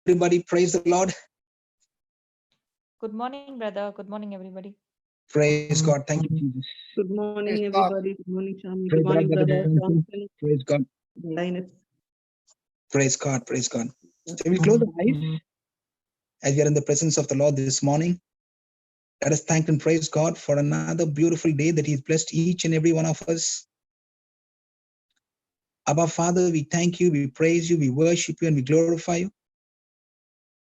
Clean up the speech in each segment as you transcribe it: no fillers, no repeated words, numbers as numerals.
Everybody, praise the Lord. Good morning, brother. Good morning, everybody. Praise God. Thank you, Jesus. Good morning, Praise everybody. Good morning, Shami. Praise Good morning, God, Brother Johnson. Praise God. Linus. Praise God. Praise God. So we close our eyes as we are in the presence of the Lord this morning. Let us thank and praise God for another beautiful day that He's blessed each and every one of us. Abba, Father, we thank you, we praise you, we worship you, and we glorify you.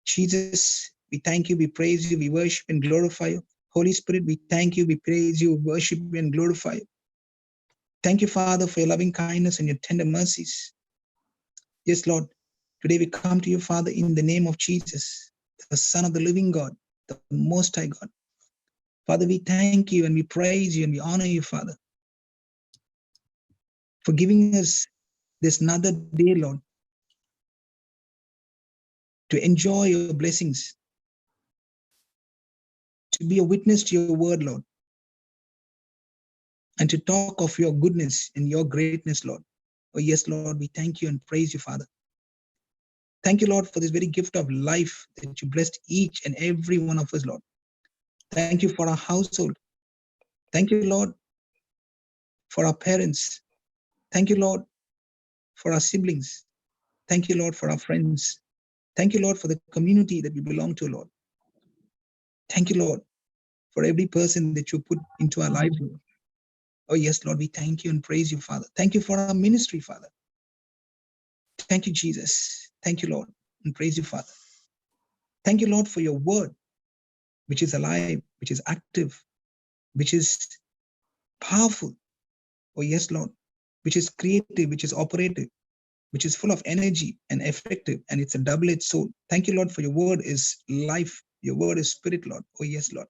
Jesus, we thank you, we praise you, we worship and glorify you. Holy Spirit, we thank you, we praise you, worship you, and glorify you. Thank you, Father, for your loving kindness and your tender mercies. Yes, Lord, today we come to you, Father, in the name of Jesus, the Son of the living God, the Most High God. Father, we thank you and we praise you and we honor you, Father, for giving us this another day, Lord, to enjoy your blessings, to be a witness to your word, Lord, and to talk of your goodness and your greatness, Lord. Oh, yes, Lord, we thank you and praise you, Father. Thank you, Lord, for this very gift of life that you blessed each and every one of us, Lord. Thank you for our household. Thank you, Lord, for our parents. Thank you, Lord, for our siblings. Thank you, Lord, for our friends. Thank you, Lord, for the community that we belong to, Lord. Thank you, Lord, for every person that you put into our lives, Lord. Oh, yes, Lord, we thank you and praise you, Father. Thank you for our ministry, Father. Thank you, Jesus. Thank you, Lord, and praise you, Father. Thank you, Lord, for your word, which is alive, which is active, which is powerful. Oh, yes, Lord, which is creative, which is operative, which is full of energy and effective, and it's a double-edged sword. Thank you, Lord, for your word is life. Your word is spirit, Lord. Oh, yes, Lord.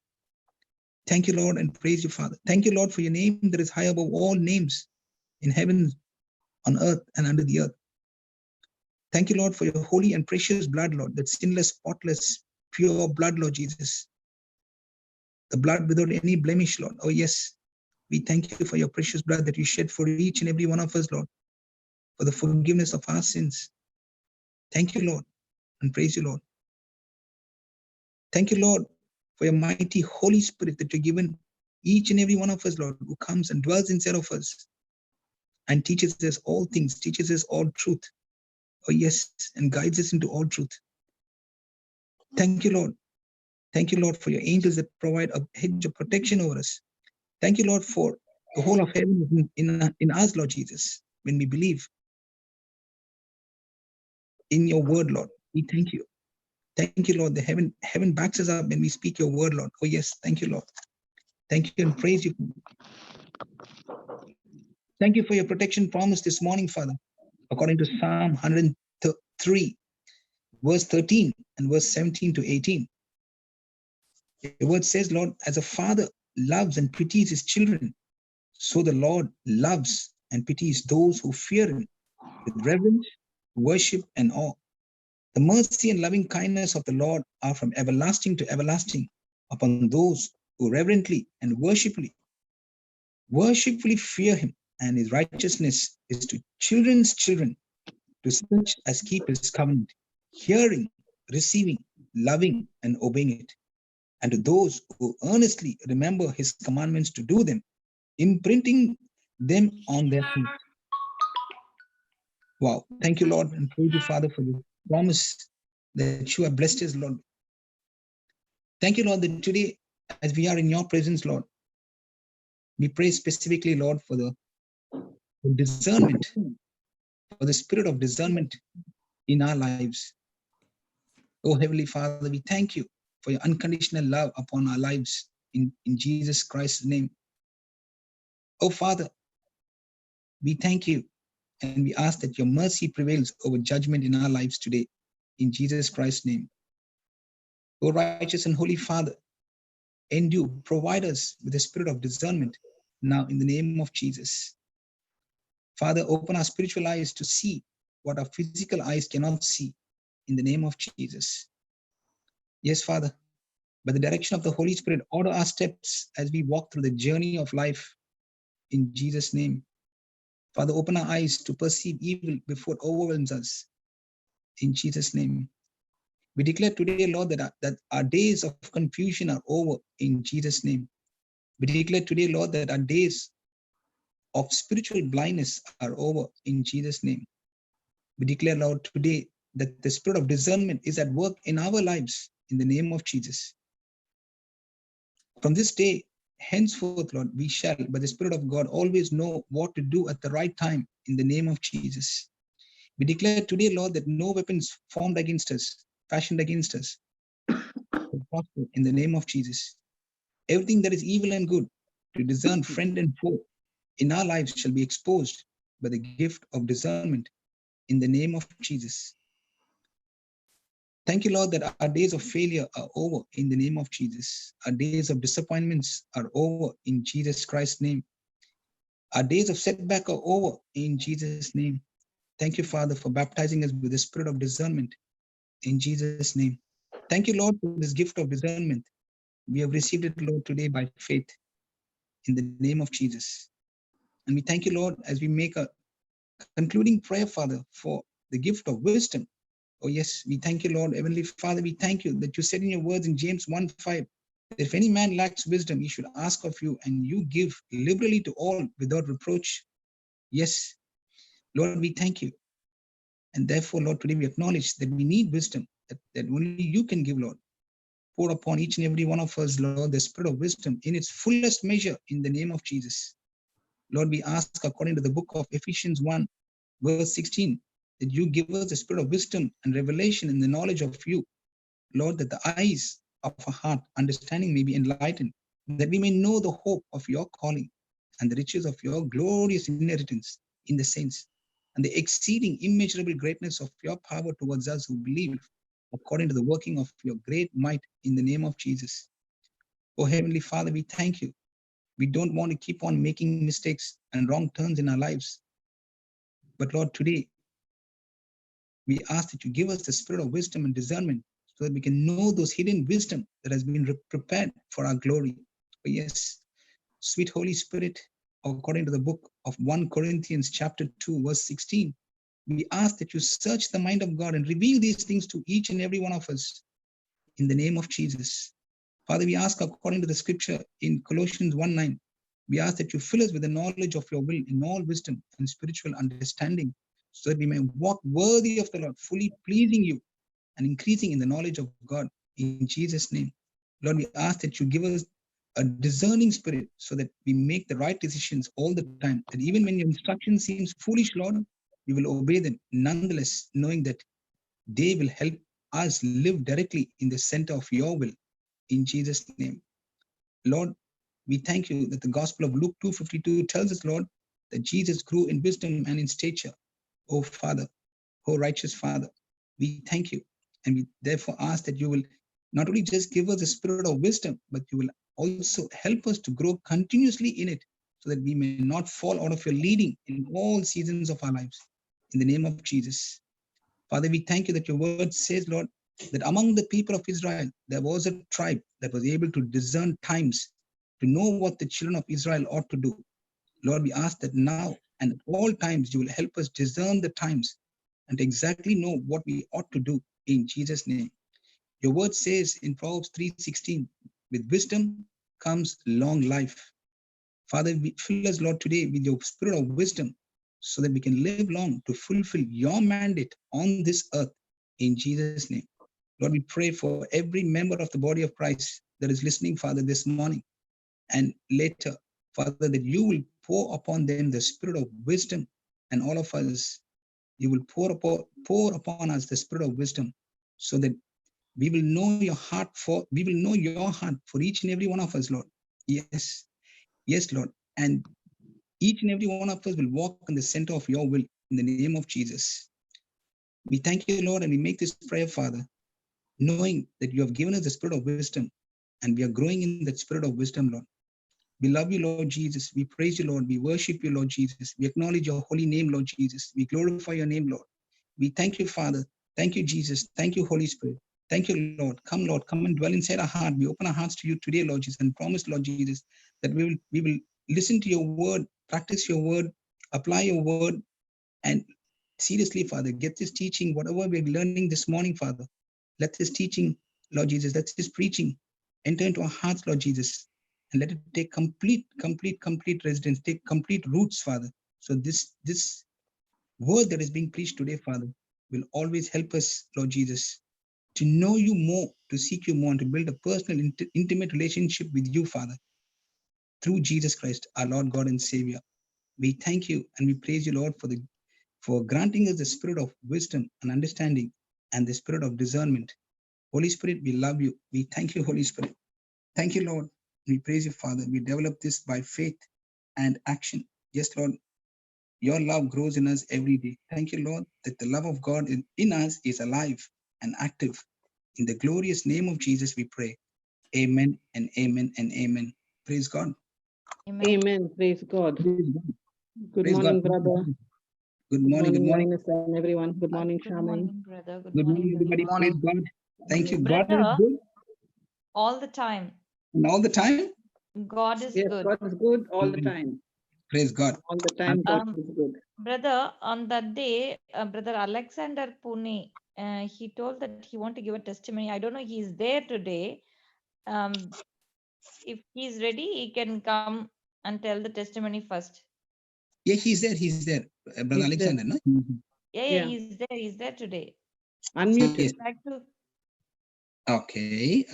Thank you, Lord, and praise you, Father. Thank you, Lord, for your name that is high above all names in heaven, on earth, and under the earth. Thank you, Lord, for your holy and precious blood, Lord, that sinless, spotless, pure blood, Lord Jesus. The blood without any blemish, Lord. Oh, yes. We thank you for your precious blood that you shed for each and every one of us, Lord, for the forgiveness of our sins. Thank you, Lord, and praise you, Lord. Thank you, Lord, for your mighty Holy Spirit that you've given each and every one of us, Lord, who comes and dwells inside of us and teaches us all things, teaches us all truth. Oh, yes, and guides us into all truth. Thank you, Lord. Thank you, Lord, for your angels that provide a hedge of protection over us. Thank you, Lord, for the whole of heaven in us, Lord Jesus, when we believe in your word, Lord. We thank you. Thank you, Lord. The heaven backs us up when we speak your word, Lord. Oh, yes. Thank you, Lord. Thank you and praise you. Thank you for your protection promise this morning, Father. According to Psalm 103, verse 13 and verse 17 to 18. The word says, Lord, as a father loves and pities his children, so the Lord loves and pities those who fear him with reverence, worship, and awe. The mercy and loving kindness of the Lord are from everlasting to everlasting upon those who reverently and worshipfully fear him, and his righteousness is to children's children, to such as keep his covenant, hearing, receiving, loving, and obeying it, and to those who earnestly remember his commandments to do them, imprinting them on their feet. Wow. Thank you, Lord, and praise you, Father, for the promise that you have blessed us, Lord. Thank you, Lord, that today, as we are in your presence, Lord, we pray specifically, Lord, for the discernment, for the spirit of discernment in our lives. Oh, Heavenly Father, we thank you for your unconditional love upon our lives in Jesus Christ's name. Oh, Father, we thank you and we ask that your mercy prevails over judgment in our lives today in Jesus Christ's name. Oh, righteous and holy Father, endue, provide us with the spirit of discernment now in the name of Jesus. Father, open our spiritual eyes to see what our physical eyes cannot see in the name of Jesus. Yes, Father. By the direction of the Holy Spirit, order our steps as we walk through the journey of life in Jesus' name. Father, open our eyes to perceive evil before it overwhelms us in Jesus' name. We declare today, Lord, that our days of confusion are over in Jesus' name. We declare today, Lord, that our days of spiritual blindness are over in Jesus' name. We declare, Lord, today that the spirit of discernment is at work in our lives in the name of Jesus. From this day henceforth, Lord, we shall, by the Spirit of God, always know what to do at the right time in the name of Jesus. We declare today, Lord, that no weapons formed against us, fashioned against us, will prosper in the name of Jesus. Everything that is evil and good, to discern friend and foe in our lives shall be exposed by the gift of discernment in the name of Jesus. Thank you, Lord, that our days of failure are over in the name of Jesus. Our days of disappointments are over in Jesus Christ's name. Our days of setback are over in Jesus' name. Thank you, Father, for baptizing us with the spirit of discernment in Jesus' name. Thank you, Lord, for this gift of discernment. We have received it, Lord, today by faith in the name of Jesus. And we thank you, Lord, as we make a concluding prayer, Father, for the gift of wisdom. Oh, yes, we thank you, Lord. Heavenly Father, we thank you that you said in your words in James 1:5, that if any man lacks wisdom, he should ask of you, and you give liberally to all without reproach. Yes, Lord, we thank you. And therefore, Lord, today we acknowledge that we need wisdom, that only you can give, Lord. Pour upon each and every one of us, Lord, the spirit of wisdom in its fullest measure in the name of Jesus. Lord, we ask according to the book of Ephesians 1, verse 16, that you give us the spirit of wisdom and revelation in the knowledge of you. Lord, that the eyes of our heart, understanding may be enlightened, that we may know the hope of your calling and the riches of your glorious inheritance in the saints, and the exceeding immeasurable greatness of your power towards us who believe, according to the working of your great might in the name of Jesus. Oh, Heavenly Father, we thank you. We don't want to keep on making mistakes and wrong turns in our lives. But Lord, today, we ask that you give us the spirit of wisdom and discernment so that we can know those hidden wisdom that has been prepared for our glory. Oh, yes, sweet Holy Spirit, according to the book of 1 Corinthians chapter 2, verse 16, we ask that you search the mind of God and reveal these things to each and every one of us in the name of Jesus. Father, we ask according to the scripture in Colossians 1:9, we ask that you fill us with the knowledge of your will in all wisdom and spiritual understanding, so that we may walk worthy of the Lord, fully pleasing you and increasing in the knowledge of God in Jesus' name. Lord, we ask that you give us a discerning spirit so that we make the right decisions all the time, that even when your instruction seems foolish, Lord, we will obey them nonetheless, knowing that they will help us live directly in the center of your will in Jesus' name. Lord, we thank you that the gospel of Luke 2:52 tells us, Lord, that Jesus grew in wisdom and in stature. Oh Father, oh righteous Father, we thank you. And we therefore ask that you will not only just give us a spirit of wisdom, but you will also help us to grow continuously in it so that we may not fall out of your leading in all seasons of our lives. In the name of Jesus. Father, we thank you that your word says, Lord, that among the people of Israel, there was a tribe that was able to discern times, to know what the children of Israel ought to do. Lord, we ask that now and at all times you will help us discern the times and exactly know what we ought to do in Jesus' name. Your word says in Proverbs 3:16, with wisdom comes long life. Father, we fill us, Lord, today with your spirit of wisdom so that we can live long to fulfill your mandate on this earth in Jesus' name. Lord, we pray for every member of the body of Christ that is listening, Father, this morning and later, Father, that you will pour upon them the spirit of wisdom, and all of us, you will pour upon us the spirit of wisdom so that we will know your heart for each and every one of us, Lord. Yes, yes, Lord. And each and every one of us will walk in the center of your will in the name of Jesus. We thank you, Lord, and we make this prayer, Father, knowing that you have given us the spirit of wisdom and we are growing in that spirit of wisdom, Lord. We love you, Lord Jesus. We praise you, Lord. We worship you, Lord Jesus. We acknowledge your holy name, Lord Jesus. We glorify your name, Lord. We thank you, Father. Thank you, Jesus. Thank you, Holy Spirit. Thank you, Lord. Come and dwell inside our heart. We open our hearts to you today, Lord Jesus, and promise, Lord Jesus, that we will listen to your word, practice your word, apply your word, and seriously, Father, get this teaching, whatever we're learning this morning, Father. Let this teaching, Lord Jesus, let this preaching enter into our hearts, Lord Jesus, and let it take complete residence, take complete roots, Father. So this word that is being preached today, Father, will always help us, Lord Jesus, to know you more, to seek you more, and to build a personal, intimate relationship with you, Father, through Jesus Christ, our Lord God and Savior. We thank you and we praise you, Lord, for granting us the spirit of wisdom and understanding and the spirit of discernment. Holy Spirit, we love you. We thank you, Holy Spirit. Thank you, Lord. We praise you, Father. We develop this by faith and action. Yes, Lord, your love grows in us every day. Thank you, Lord, that the love of God in us is alive and active. In the glorious name of Jesus, we pray. Amen and amen and amen. Praise God. Amen. Amen. Praise God. Praise God. Good Praise morning, God. brother. Good Good morning. Good morning, morning. Linus and everyone. Good morning, Good Charmaine. morning, brother. Good morning, everybody. everyone. Praise God. Thank you. God is Brother, good. all the time. And all the time. God is Yes, good. God is good all the Amen. time. Praise God. All the time, God Um, is good. Brother, on that day, Brother Alexander Pune, he told that he want to give a testimony. I don't know he's there today. If he's ready, he can come and tell the testimony first. Yeah, he's there. He's there. Brother He's Alexander, there. no? Yeah, Yeah. he's there. He's there today. Unmute. Yes. Like to, Okay.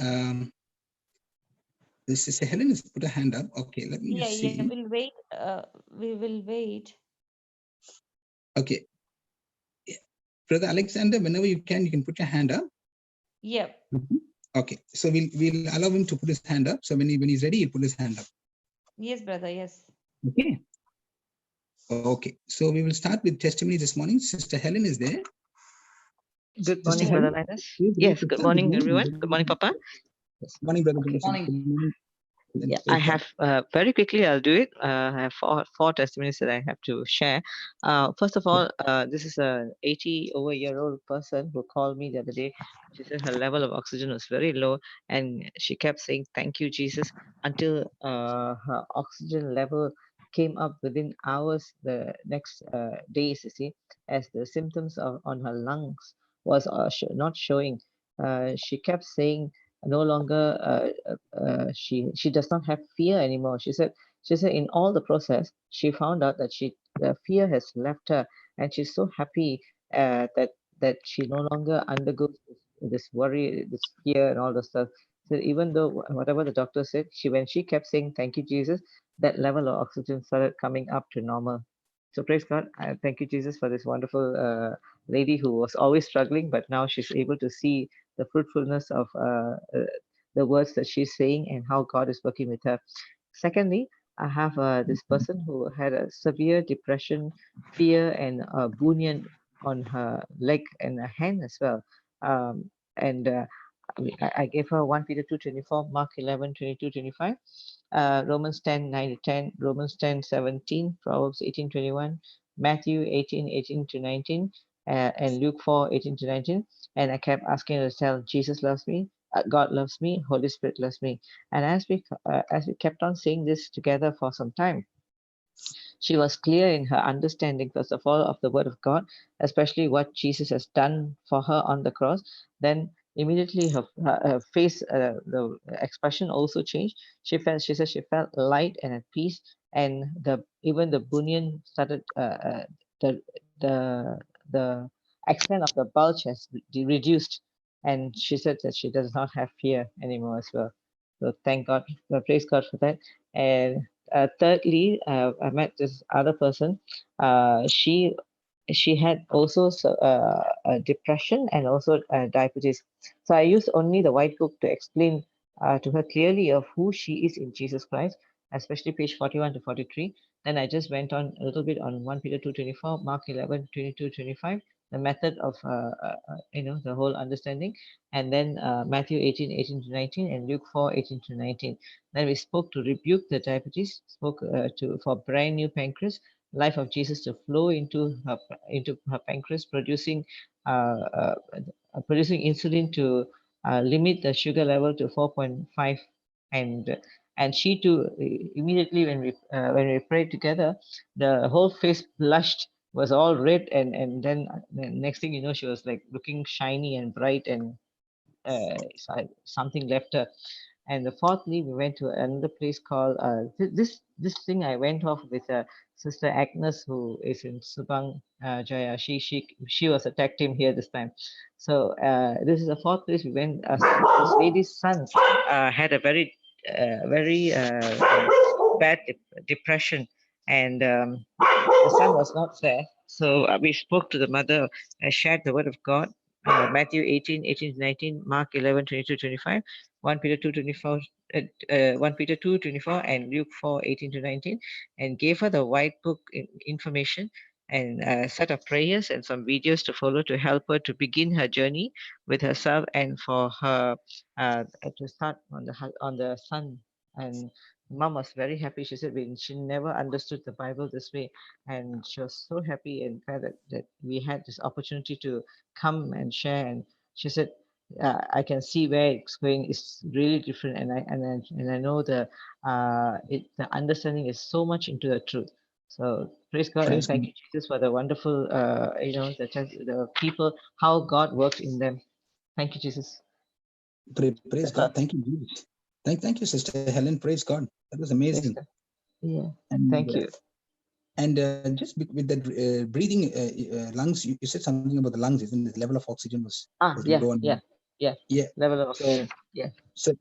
This is Helen has put a hand up. Okay, let me just see. we'll wait. We will wait. Okay. Yeah. Brother Alexander, whenever you can put your hand up. Yep. Okay. So we'll allow him to put his hand up. So when he's ready, he'll put his hand up. Yes, brother. Yes. Okay. Okay. So we will start with testimony this morning. Sister Helen is there. Good Sister morning, Helen. Brother Linus. Please go, Yes, sister. good morning, everyone. Good morning, Papa. Yes. Good morning, brother. Okay. Good morning. Yeah, Praise I have very quickly. I'll do it. I have four testimonies that I have to share. First of all, this is a 80-over-year-old person who called me the other day. She said her level of oxygen was very low, and she kept saying, "Thank you, Jesus," until her oxygen level came up within hours. The next days, you see, as the symptoms on her lungs was not showing. She kept saying no longer she does not have fear anymore. She said in all the process she found out that the fear has left her, and she's so happy that she no longer undergoes this worry, this fear and all the stuff. So even though whatever the doctor said, when she kept saying thank you Jesus, that level of oxygen started coming up to normal. So praise God. Thank you Jesus for this wonderful lady who was always struggling, but now she's able to see the fruitfulness of the words that she's saying and how God is working with her. Secondly, I have this person who had a severe depression, fear, and bunion on her leg and her hand as well. And I gave her 1 Peter 2:24, Mark 11:22-25, Romans 10:9-10, Romans 10:17, Proverbs 18:21, Matthew 18:18-19, and Luke 4:18-19. And I kept asking her to tell Jesus loves me, God loves me, Holy Spirit loves me. And as we kept on saying this together for some time, she was clear in her understanding, first of all, of the Word of God, especially what Jesus has done for her on the cross. Then immediately her face, the expression also changed. She said she felt light and at peace, and even the bunion started, the the the extent of the bulge has reduced, and she said that she does not have fear anymore as well. So thank God, praise God for that. And thirdly, I met this other person. She had also depression and also diabetes. So I used only the white book to explain to her clearly of who she is in Jesus Christ, especially page 41 to 43. Then I just went on a little bit on 1 Peter 2:24, Mark 11:22-25, the method of the whole understanding, and then Matthew 18:18-19, and Luke 4:18-19. Then we spoke to rebuke the diabetes, spoke for brand new pancreas, life of Jesus to flow into her pancreas, producing insulin to limit the sugar level to 4.5, and she too immediately when we prayed together, the whole face blushed, was all red, and then the next thing you know, she was like looking shiny and bright, and something left her. And the fourthly, we went to another place called this thing. I went off with Sister Agnes, who is in Subang Jaya. She was a tag team here this time. So this is the fourth place we went. This lady's son had a very bad depression, and the son was not there. So we spoke to the mother, shared the word of God. Matthew 18:18-19, Mark 11:22-25, 1 Peter 2:24, 1 Peter 2:24, and Luke 4:18-19, and gave her the white book information and a set of prayers and some videos to follow to help her to begin her journey with herself and for her to start on the son. And mom was very happy. She said she never understood the Bible this way, and she was so happy and glad that we had this opportunity to come and share. And she said, I can see where it's going. It's really different, and I know the understanding is so much into the truth. So praise God, and Praise thank God. you, Jesus, for the wonderful the people, how God worked in them. Thank you, Jesus. Praise God. Thank you, Jesus. Thank you, Sister Helen. Praise God. That was amazing. Yeah. And, Thank you. And just with that breathing lungs, you said something about the lungs, isn't it? The level of oxygen was Yeah. low. Yeah. Level of oxygen. So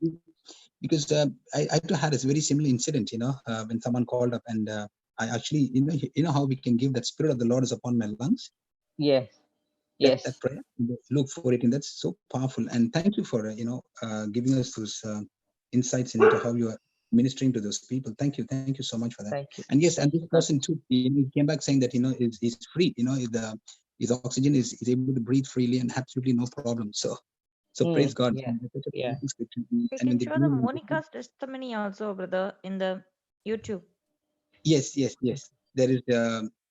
because I too had a very similar incident, when someone called up, and I actually, how we can give that Spirit of the Lord is upon my lungs. Yes. That prayer, Luke 4:18. That's so powerful. And thank you for giving us those insights into how you are ministering to those people. Thank you so much for that. Thank you. And yes, and this you, person too, he came back saying that is free. His oxygen is able to breathe freely and absolutely no problem. So praise God. Yeah. Yeah. You can show the Monica's testimony also, brother, in the YouTube. Yes. There is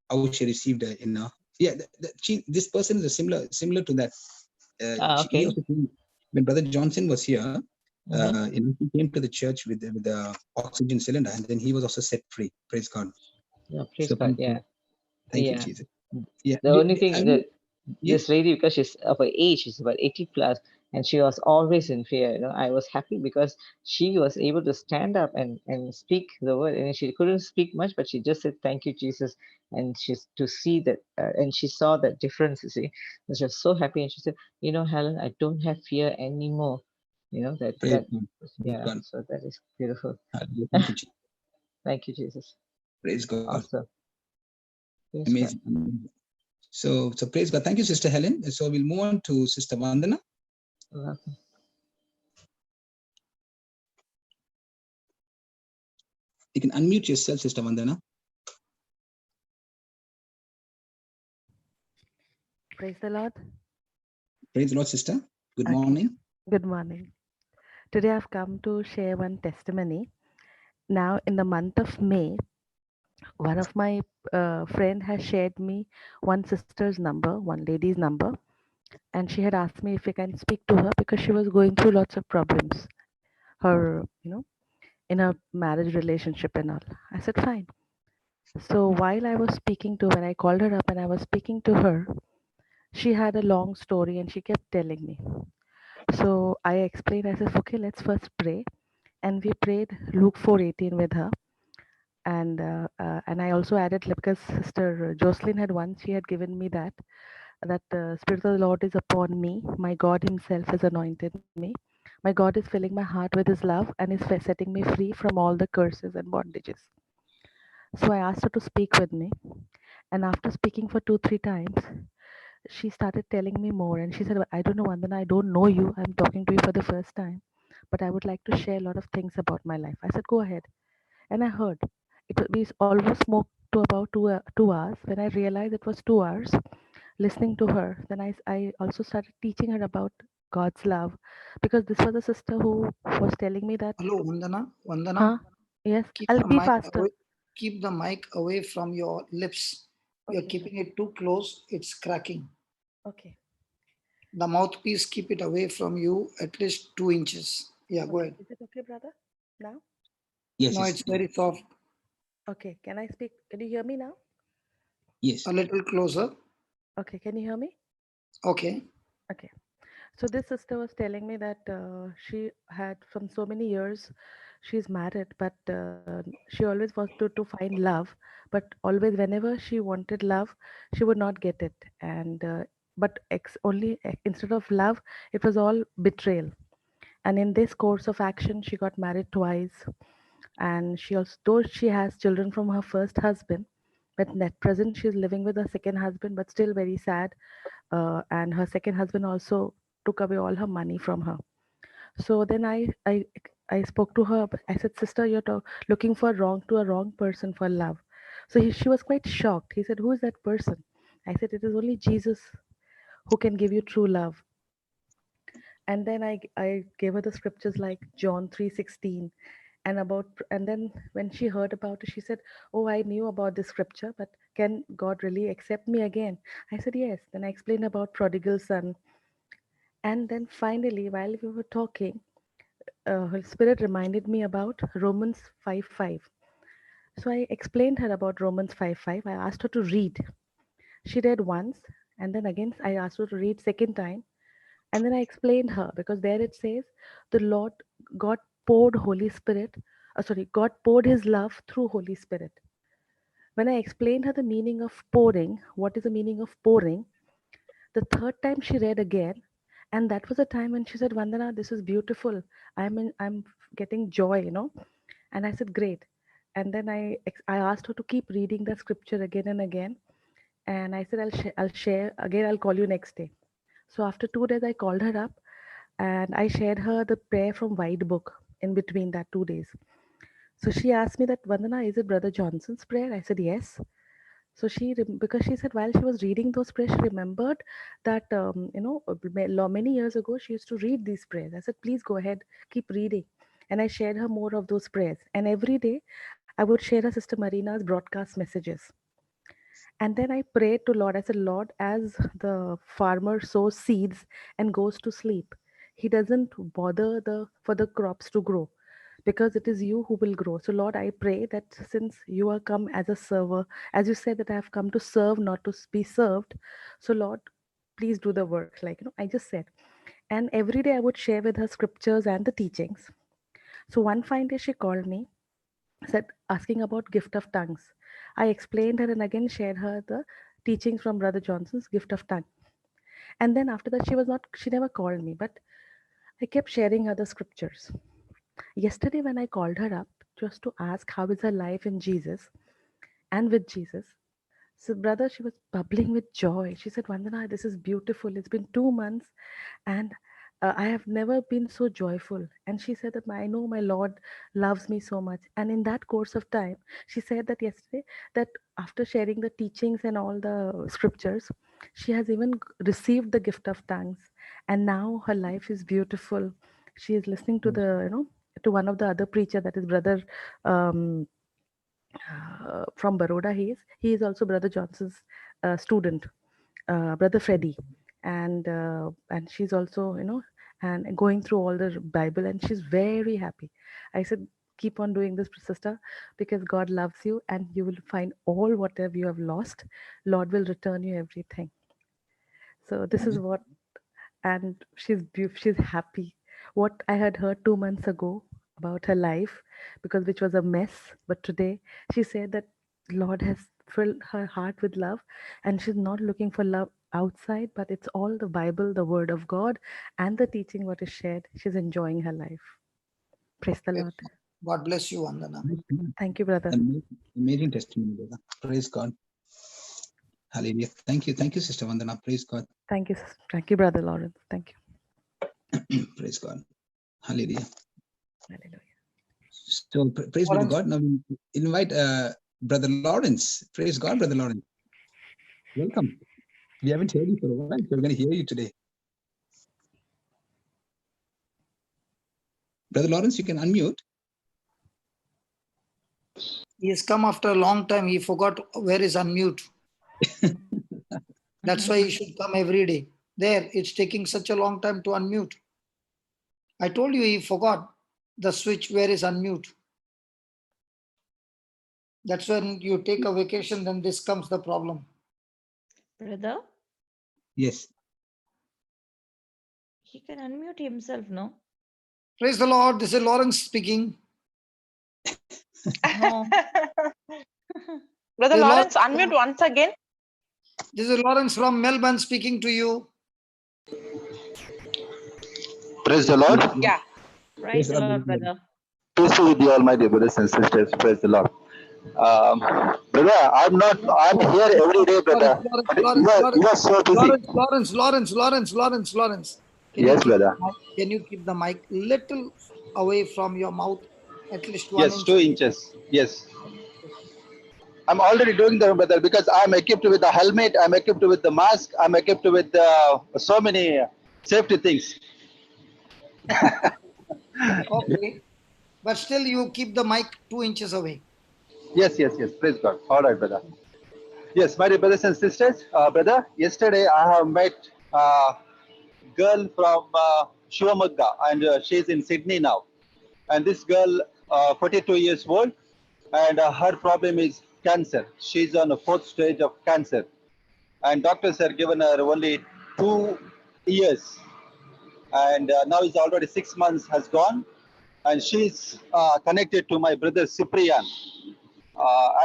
how she received, this person is similar to that. He Okay. also came, when Brother Johnson was here, he came to the church with the oxygen cylinder, and then he was also set free. Praise God. Yeah, praise God. Yeah. Thank you, Jesus. Yeah. The only thing that this lady, because she's of her age, she's about 80 plus, and she was always in fear. I was happy because she was able to stand up and speak the word, and she couldn't speak much, but she just said, "Thank you, Jesus," and she's to see that, and she saw that difference. You see, and she was so happy, and she said, "Helen, I don't have fear anymore." Praise yeah. God. So that is beautiful. Thank you, Jesus. Thank you, Jesus. Praise God. Awesome. Praise Amazing. God. So praise God. Thank you, Sister Helen. So we'll move on to Sister Vandana. Welcome. You can unmute yourself, Sister Vandana. Praise the Lord. Praise the Lord, Sister. Good Okay. morning. Good morning. Today I've come to share one testimony. Now in the month of May, one of my friend has shared me one sister's number, one lady's number, and she had asked me if I can speak to her because she was going through lots of problems. Her, in a marriage relationship and all. I said, fine. So while I was speaking to her, I called her up and I was speaking to her, she had a long story and she kept telling me. So I explained, I said, okay, let's first pray. And we prayed Luke 4:18 with her. And I also added, because Sister Jocelyn had once, she had given me that the Spirit of the Lord is upon me. My God himself has anointed me. My God is filling my heart with his love and is setting me free from all the curses and bondages. So I asked her to speak with me. And after speaking for 2-3 times, she started telling me more. And she said, I don't know, Vandana, I don't know you. I'm talking to you for the first time. But I would like to share a lot of things about my life. I said, go ahead. And I heard. We almost smoked to about 2 hours. When I realized it was 2 hours, listening to her, then I also started teaching her about God's love. Because this was a sister who was telling me that. Hello, Vandana. Huh? Yes, I'll be faster. Keep the mic away from your lips. You're keeping it too close. It's cracking. Okay. The mouthpiece, keep it away from you at least 2 inches. Yeah, go ahead. Is it okay, brother? Now? Yes, No, yes, it's very soft. Okay, can I speak? Can you hear me now? yes. A little closer. Okay, can you hear me? Okay. Okay. So this sister was telling me that she had from so many years, she's married, but she always wanted to find love, but always whenever she wanted love, she would not get it. And but instead of love, it was all betrayal. And in this course of action, she got married twice, and she also, though she has children from her first husband, but at present she's living with her second husband, but still very sad. And her second husband also took away all her money from her. So then I spoke to her. I said, "Sister, you're looking for a wrong person for love." So she was quite shocked. He said, "Who is that person?" I said, "It is only Jesus who can give you true love." And then I gave her the scriptures like John 3:16 and then when she heard about it, she said, "Oh, I knew about this scripture, but can God really accept me again?" I said, "Yes." Then I explained about prodigal son. And then finally, while we were talking, Holy Spirit reminded me about Romans 5:5. So I explained her about Romans 5:5. I asked her to read. She read once, and then again I asked her to read second time. And then I explained her because there it says, the Lord God poured Holy Spirit, God poured his love through Holy Spirit. When I explained her the meaning of pouring, what is the meaning of pouring, the third time she read again, and that was a time when she said, "Vandana, this is beautiful. I'm getting joy. And I said, "Great." And then I asked her to keep reading the scripture again and again. And I said, I'll share again. I'll call you next day. So after 2 days, I called her up and I shared her the prayer from White Book in between that 2 days. So she asked me that, "Vandana, is it Brother Johnson's prayer?" I said, "Yes." So because she said while she was reading those prayers, she remembered that, many years ago, she used to read these prayers. I said, "Please go ahead, keep reading." And I shared her more of those prayers. And every day I would share her Sister Marina's broadcast messages. And then I prayed to Lord. I said, "Lord, as the farmer sows seeds and goes to sleep, he doesn't bother for the crops to grow because it is you who will grow. So Lord, I pray that since you are come as a server, as you said that I have come to serve, not to be served. So Lord, please do the work." I just said. And every day I would share with her scriptures and the teachings. So one fine day she called me, said asking about gift of tongues. I explained her and again shared her the teachings from Brother Johnson's gift of tongue. And then after that, she never called me, but I kept sharing her the scriptures. Yesterday, when I called her up just to ask how is her life in Jesus and with Jesus, so brother, she was bubbling with joy. She said, "Vandana, this is beautiful. It's been 2 months and I have never been so joyful." And she said that, "I know my Lord loves me so much." And in that course of time, she said that yesterday, that after sharing the teachings and all the scriptures, she has even received the gift of tongues. And now her life is beautiful. She is listening to to one of the other preacher, that is Brother um, from Baroda. He is also Brother Johnson's student, Brother Freddie, and she's also and going through all the Bible, and she's very happy. I said, "Keep on doing this, sister, because God loves you, and you will find all whatever you have lost. Lord will return you everything." So this is what, and she's happy. What I had heard 2 months ago about her life, because which was a mess, but today she said that Lord has filled her heart with love, and she's not looking for love outside, but it's all the Bible, the Word of God, and the teaching what is shared. She's enjoying her life. Praise the Lord. God bless you, Vandana. Thank you, brother. Amazing testimony, brother. Praise God. Hallelujah. Thank you, Sister Vandana. Praise God. Thank you, Brother Lawrence. Thank you. Praise God. Hallelujah. Hallelujah. So praise be to God. Now we invite Brother Lawrence. Praise God, Brother Lawrence. Welcome. We haven't heard you for a while, so we're going to hear you today. Brother Lawrence, you can unmute. He has come after a long time. He forgot where is unmute. That's why he should come every day. There, it's taking such a long time to unmute. I told you he forgot the switch where is unmute. That's when you take a vacation, then this comes the problem. Brother, Yes. he can unmute himself, no? Praise the Lord. This is Lawrence speaking. No. Brother Hey, Lawrence, Lawrence. unmute once again. This is Lawrence from Melbourne speaking to you. Praise the Lord. Yeah. Praise the Lord, brother. Peace be with you, all my dear brothers and sisters. Praise the Lord. Brother, I'm here every day, brother. But you are so busy. Lawrence. Yes, brother. Can you keep the mic little away from your mouth, at least 1 Yes, inch? 2 inches. Yes. I'm already doing that, brother, because I'm equipped with the helmet, I'm equipped with the mask, I'm equipped with so many safety things. Okay. But still you keep the mic 2 inches away. Yes. Praise God. All right, brother. Yes, my dear brothers and sisters, brother, yesterday I have met a girl from Shivamogga, and she's in Sydney now. And this girl, 42 years old, and her problem is cancer. She's on the 4th stage of cancer. And doctors have given her only 2 years. And now it's already 6 months has gone. And she's connected to my brother Cyprian.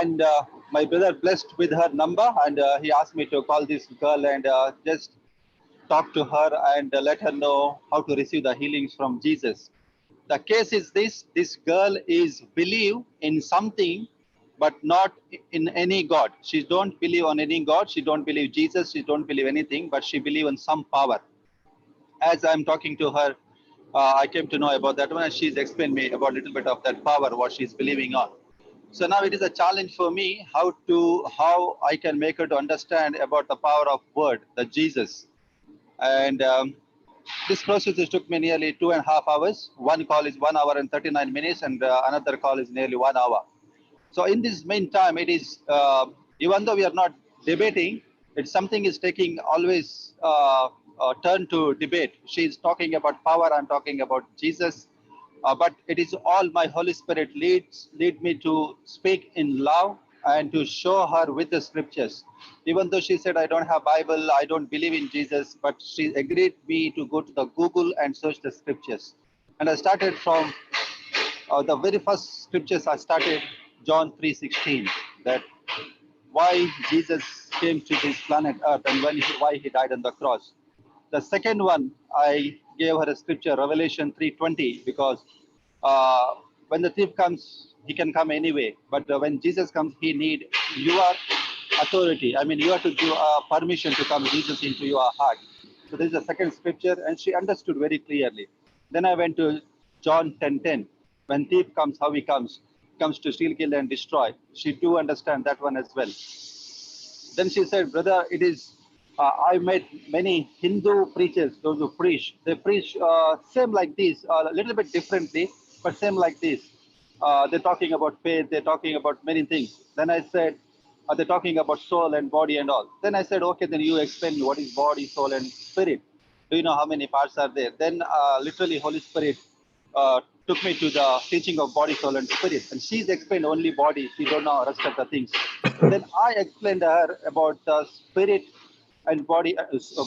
And my brother blessed with her number, and he asked me to call this girl and just talk to her and let her know how to receive the healings from Jesus. The case is this girl is believe in something, but not in any God. She don't believe on any God. She don't believe Jesus. She don't believe anything, but she believe in some power. As I'm talking to her, I came to know about that one, and she's explained me about a little bit of that power, what she's believing on. So now it is a challenge for me how I can make her to understand about the power of word, the Jesus. And this process took me nearly 2.5 hours. One call is 1 hour and 39 minutes, and another call is nearly 1 hour. So in this meantime, it is even though we are not debating, it's something is taking always turn to debate. She's talking about power. I'm talking about Jesus. But it is all my Holy Spirit lead me to speak in love and to show her with the scriptures. Even though she said I don't have Bible, I don't believe in Jesus, but she agreed me to go to the Google and search the scriptures. And I started from the very first scriptures. I started John 3:16, that why Jesus came to this planet Earth and why he died on the cross. The second one, I gave her a scripture, Revelation 3:20, because when the thief comes, he can come anyway. But when Jesus comes, he need your authority. I mean, you have to give permission to come Jesus into your heart. So this is the second scripture, and she understood very clearly. Then I went to John 10:10. When thief comes, how he comes to steal, kill, and destroy. She too understand that one as well. Then she said, brother, it is, I met many Hindu preachers, those who preach. They preach same like this, a little bit differently, but same like this. They're talking about faith, they're talking about many things. Then I said, they're talking about soul and body and all. Then I said, okay, then you explain me what is body, soul, and spirit. Do you know how many parts are there? Then literally Holy Spirit took me to the teaching of body, soul, and spirit. And she's explained only body. She don't know rest of the things. Then I explained to her about the spirit and body,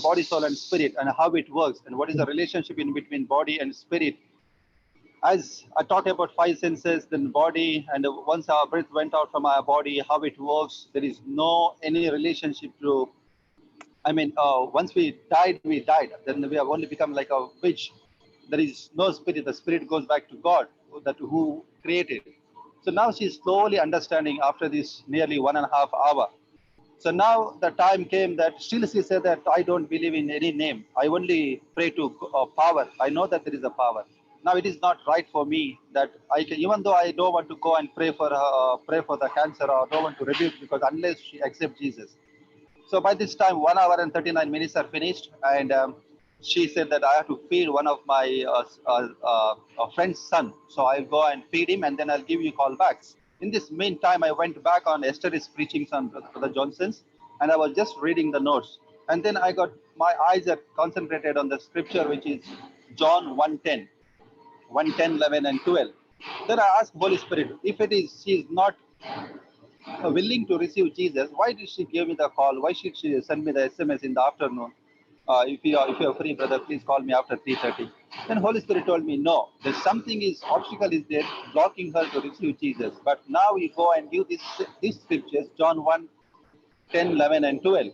body, soul, and spirit, and how it works, and what is the relationship in between body and spirit. As I talk about 5 senses, then body, and once our breath went out from our body, how it works, there is no any relationship to. I mean, once we died, we died. Then we have only become like a witch. There is no spirit. The spirit goes back to God, that who created. So now she's slowly understanding after this nearly 1.5 hour. So now the time came that still she said that I don't believe in any name. I only pray to power. I know that there is a power. Now it is not right for me that I can, even though I don't want to go and pray for the cancer, or don't want to rebuke, because unless she accepts Jesus. So by this time, 1 hour and 39 minutes are finished, and she said that I have to feed one of my friend's son. So I'll go and feed him, and then I'll give you call back. In this meantime, I went back on yesterday's preachings on Brother Johnson's, and I was just reading the notes. And then I got my eyes are concentrated on the scripture, which is John 1:10, 1:10, 11, and 12. Then I asked Holy Spirit, if it is she is not willing to receive Jesus, why did she give me the call? Why should she send me the SMS in the afternoon? If you are free, brother, please call me after 3:30. Then Holy Spirit told me, no, there's something is obstacle is there blocking her to receive Jesus. But now you go and give these scriptures, John 1:10, 11, and 12,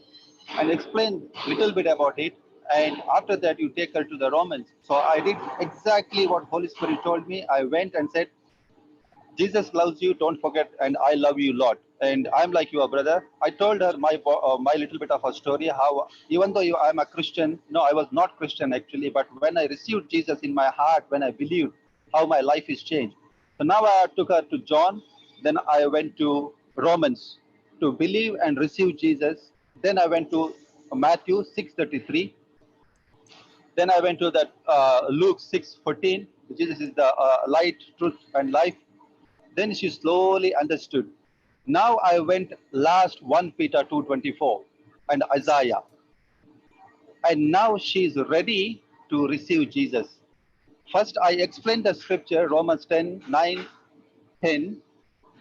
and explain little bit about it. And after that, you take her to the Romans. So I did exactly what Holy Spirit told me. I went and said, Jesus loves you, don't forget, and I love you a lot. And I'm like your brother. I told her my little bit of a story, how even though I'm a Christian, no, I was not Christian actually, but when I received Jesus in my heart, when I believed, how my life is changed. So now I took her to John, then I went to Romans to believe and receive Jesus. Then I went to Matthew 6:33. Then I went to that Luke 6:14. Jesus is the light, truth, and life. Then she slowly understood. Now I went last 1 Peter 2:24 and Isaiah. And now she is ready to receive Jesus. First I explained the scripture, Romans 10:9, 10.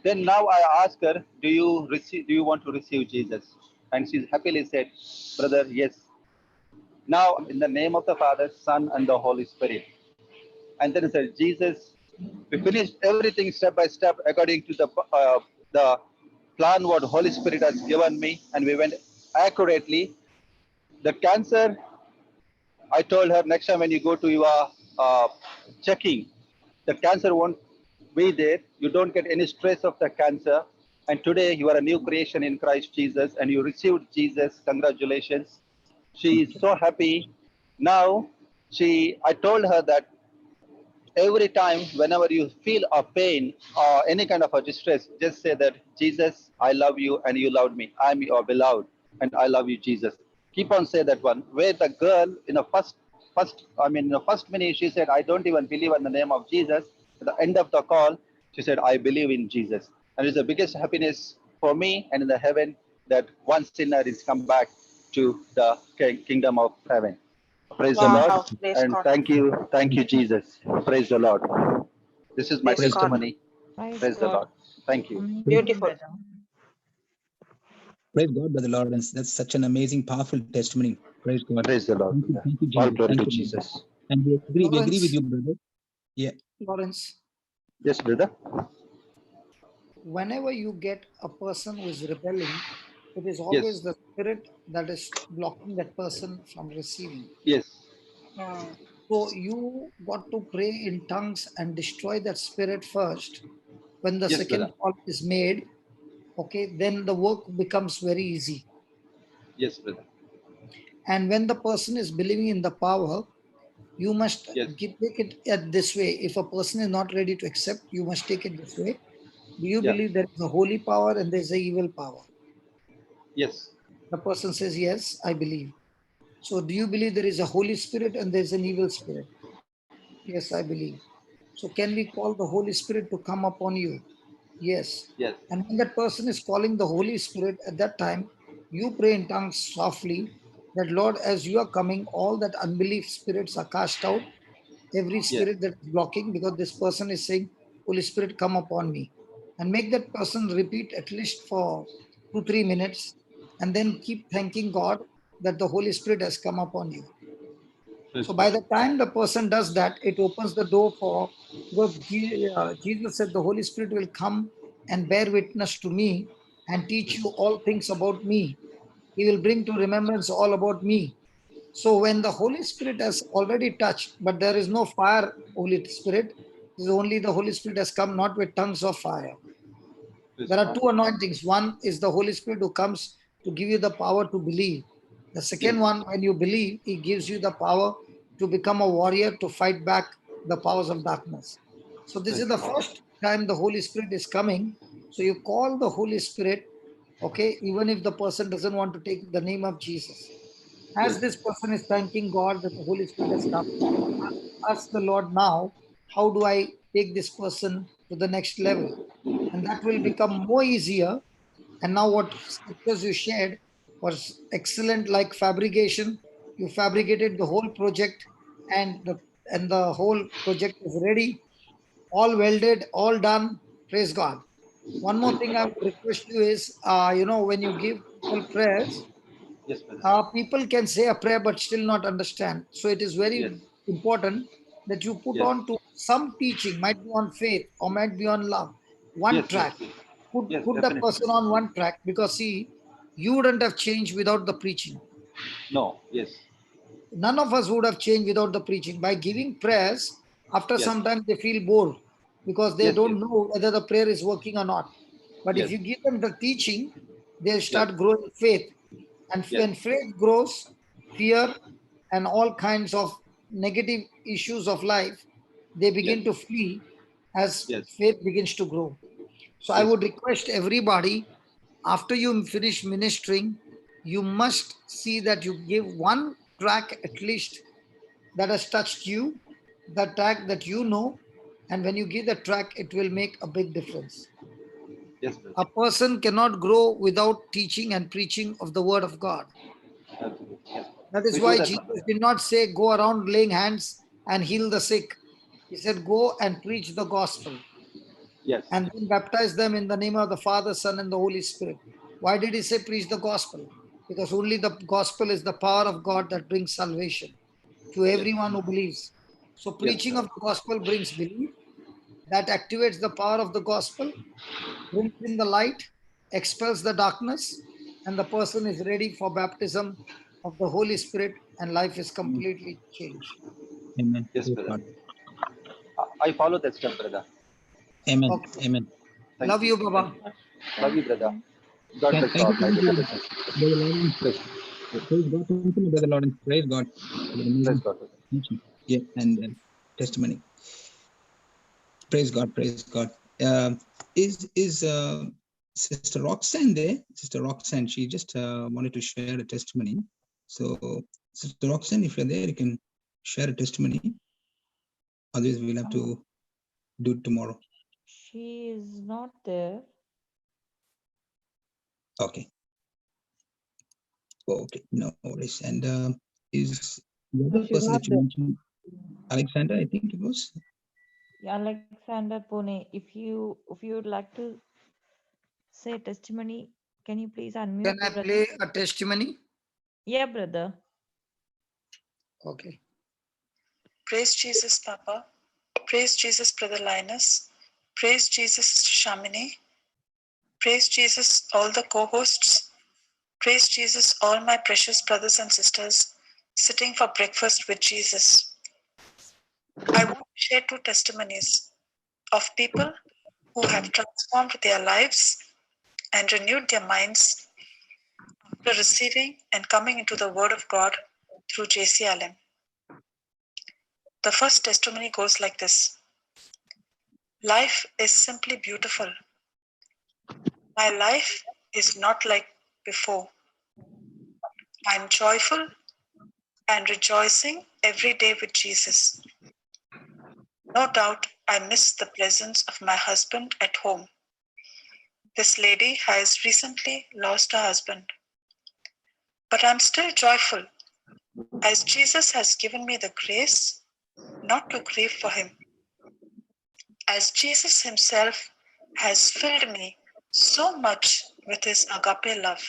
Then now I ask her, do you want to receive Jesus? And she happily said, brother, yes. Now in the name of the Father, Son, and the Holy Spirit. And then it said, Jesus, we finished everything step by step according to the plan what Holy Spirit has given me, and we went accurately. The cancer, I told her next time when you go to your checking, the cancer won't be there. You don't get any stress of the cancer. And today you are a new creation in Christ Jesus, and you received Jesus. Congratulations. She is so happy. Now I told her that every time whenever you feel a pain or any kind of a distress, just say that, Jesus, I love you and you loved me. I'm your beloved and I love you, Jesus. Keep on say that one. Where the girl in the first minute, she said, I don't even believe in the name of Jesus. At the end of the call, she said, I believe in Jesus. And it's the biggest happiness for me and in the heaven that one sinner is come back to the kingdom of heaven. Praise the Lord. Praise And God. thank you, Jesus. Praise the Lord. This is my Praise God. testimony. Praise the Lord. Thank you. Amazing, Beautiful. brother. Praise God, Brother Lawrence. That's such an amazing, powerful testimony. Praise God. Praise the Lord. Thank you, All Jesus. glory Thank to you, Jesus. And we agree Lawrence. with you, brother. Yeah. Lawrence, Yes, brother. whenever you get a person who is rebelling, it is Yes. always the spirit that is blocking that person from receiving. Yes. So you got to pray in tongues and destroy that spirit first. When the Yes, second brother. call is made, okay, then the work becomes very easy. Yes, brother. And when the person is believing in the power, you must Yes. take it at this way. If a person is not ready to accept, you must take it this way. Do you Yeah. believe there is a holy power and there is a evil power? Yes. The person says, yes, I believe. So do you believe there is a Holy Spirit and there is an evil spirit? Yes, I believe. So can we call the Holy Spirit to come upon you? Yes. Yes. And when that person is calling the Holy Spirit, at that time, you pray in tongues softly that, Lord, as you are coming, all that unbelief spirits are cast out. Every Yes. spirit that is blocking, because this person is saying, Holy Spirit, come upon me. And make that person repeat at least for 2-3 minutes, and then keep thanking God that the Holy Spirit has come upon you. So by the time the person does that, it opens the door for, because Jesus said the Holy Spirit will come and bear witness to me and teach you all things about me. He will bring to remembrance all about me. So when the Holy Spirit has already touched, but there is no fire, Holy Spirit, it is only the Holy Spirit has come, not with tongues of fire. There are two anointings. One is the Holy Spirit who comes to give you the power to believe. The second one, when you believe, He gives you the power to become a warrior to fight back the powers of darkness. So this is the first time the Holy Spirit is coming. So you call the Holy Spirit, okay, even if the person doesn't want to take the name of Jesus. As this person is thanking God that the Holy Spirit has come, ask the Lord now, how do I take this person to the next level? And that will become more easier. And now what scriptures you shared was excellent, like fabrication. You fabricated the whole project, and the whole project is ready, all welded, all done. Praise God. One more thing I would request you is, when you give people prayers, Yes, brother. people can say a prayer but still not understand. So it is very Yes. important that you put Yes. on to some teaching, might be on faith or might be on love, one Yes, track. yes, yes, Put the definitely. person on one track, because see, you wouldn't have changed without the preaching. No, yes, None of us would have changed without the preaching. By giving prayers, after Yes. some time they feel bored because they Yes, don't yes. know whether the prayer is working or not. But if Yes. you give them the teaching, they'll start Yes. growing faith. And Yes. when faith grows, fear and all kinds of negative issues of life, they begin Yes. to flee as Yes. faith begins to grow. So I Yes. would request everybody, after you finish ministering, you must see that you give one track at least that has touched you, the track that you know, and when you give the track, it will make a big difference. Yes, brother. A person cannot grow without teaching and preaching of the word of God. Absolutely. Yes. That is We do why that, Jesus brother. did not say, go around laying hands and heal the sick. He said, go and preach the gospel Yes. and then baptize them in the name of the Father, Son, and the Holy Spirit. Why did he say preach the gospel? Because only the gospel is the power of God that brings salvation to everyone who believes. So Yes, preaching sir. of the gospel brings belief, that activates the power of the gospel, brings in the light, expels the darkness, and the person is ready for baptism of the Holy Spirit, and life is completely changed. Amen. Yes, Praise brother. God. I follow that step, brother. Amen. Okay. Amen. Thank Love you, Baba. Love you, brother. God bless Thank all. you so My much, dear Brother brothers and sisters. Lawrence. Praise God. Thank you, Brother Lawrence. Praise God for the Praise amazing God, brother. teaching. Yeah, and testimony. Praise God. Praise God. Is Sister Roxanne there? Sister Roxanne, she just wanted to share a testimony. So, Sister Roxanne, if you're there, you can share a testimony. Otherwise, we'll have to do it tomorrow. She is not there. Okay. Okay. No worries. And is the other She's person not that you there. mentioned, Alexander? I think it was. Yeah, Alexander Pune, if you would like to say testimony, can you please unmute, Can I brother? play a testimony? Yeah, brother. Okay. Praise Jesus, Papa. Praise Jesus, Brother Linus. Praise Jesus, Sister Shamini. Praise Jesus, all the co-hosts. Praise Jesus, all my precious brothers and sisters sitting for breakfast with Jesus. I want to share 2 testimonies of people who have transformed their lives and renewed their minds after receiving and coming into the Word of God through JCILM. The first testimony goes like this. Life is simply beautiful. My life is not like before. I'm joyful and rejoicing every day with Jesus. No doubt I miss the presence of my husband at home. This lady has recently lost her husband. But I'm still joyful as Jesus has given me the grace not to grieve for him. As Jesus himself has filled me so much with his agape love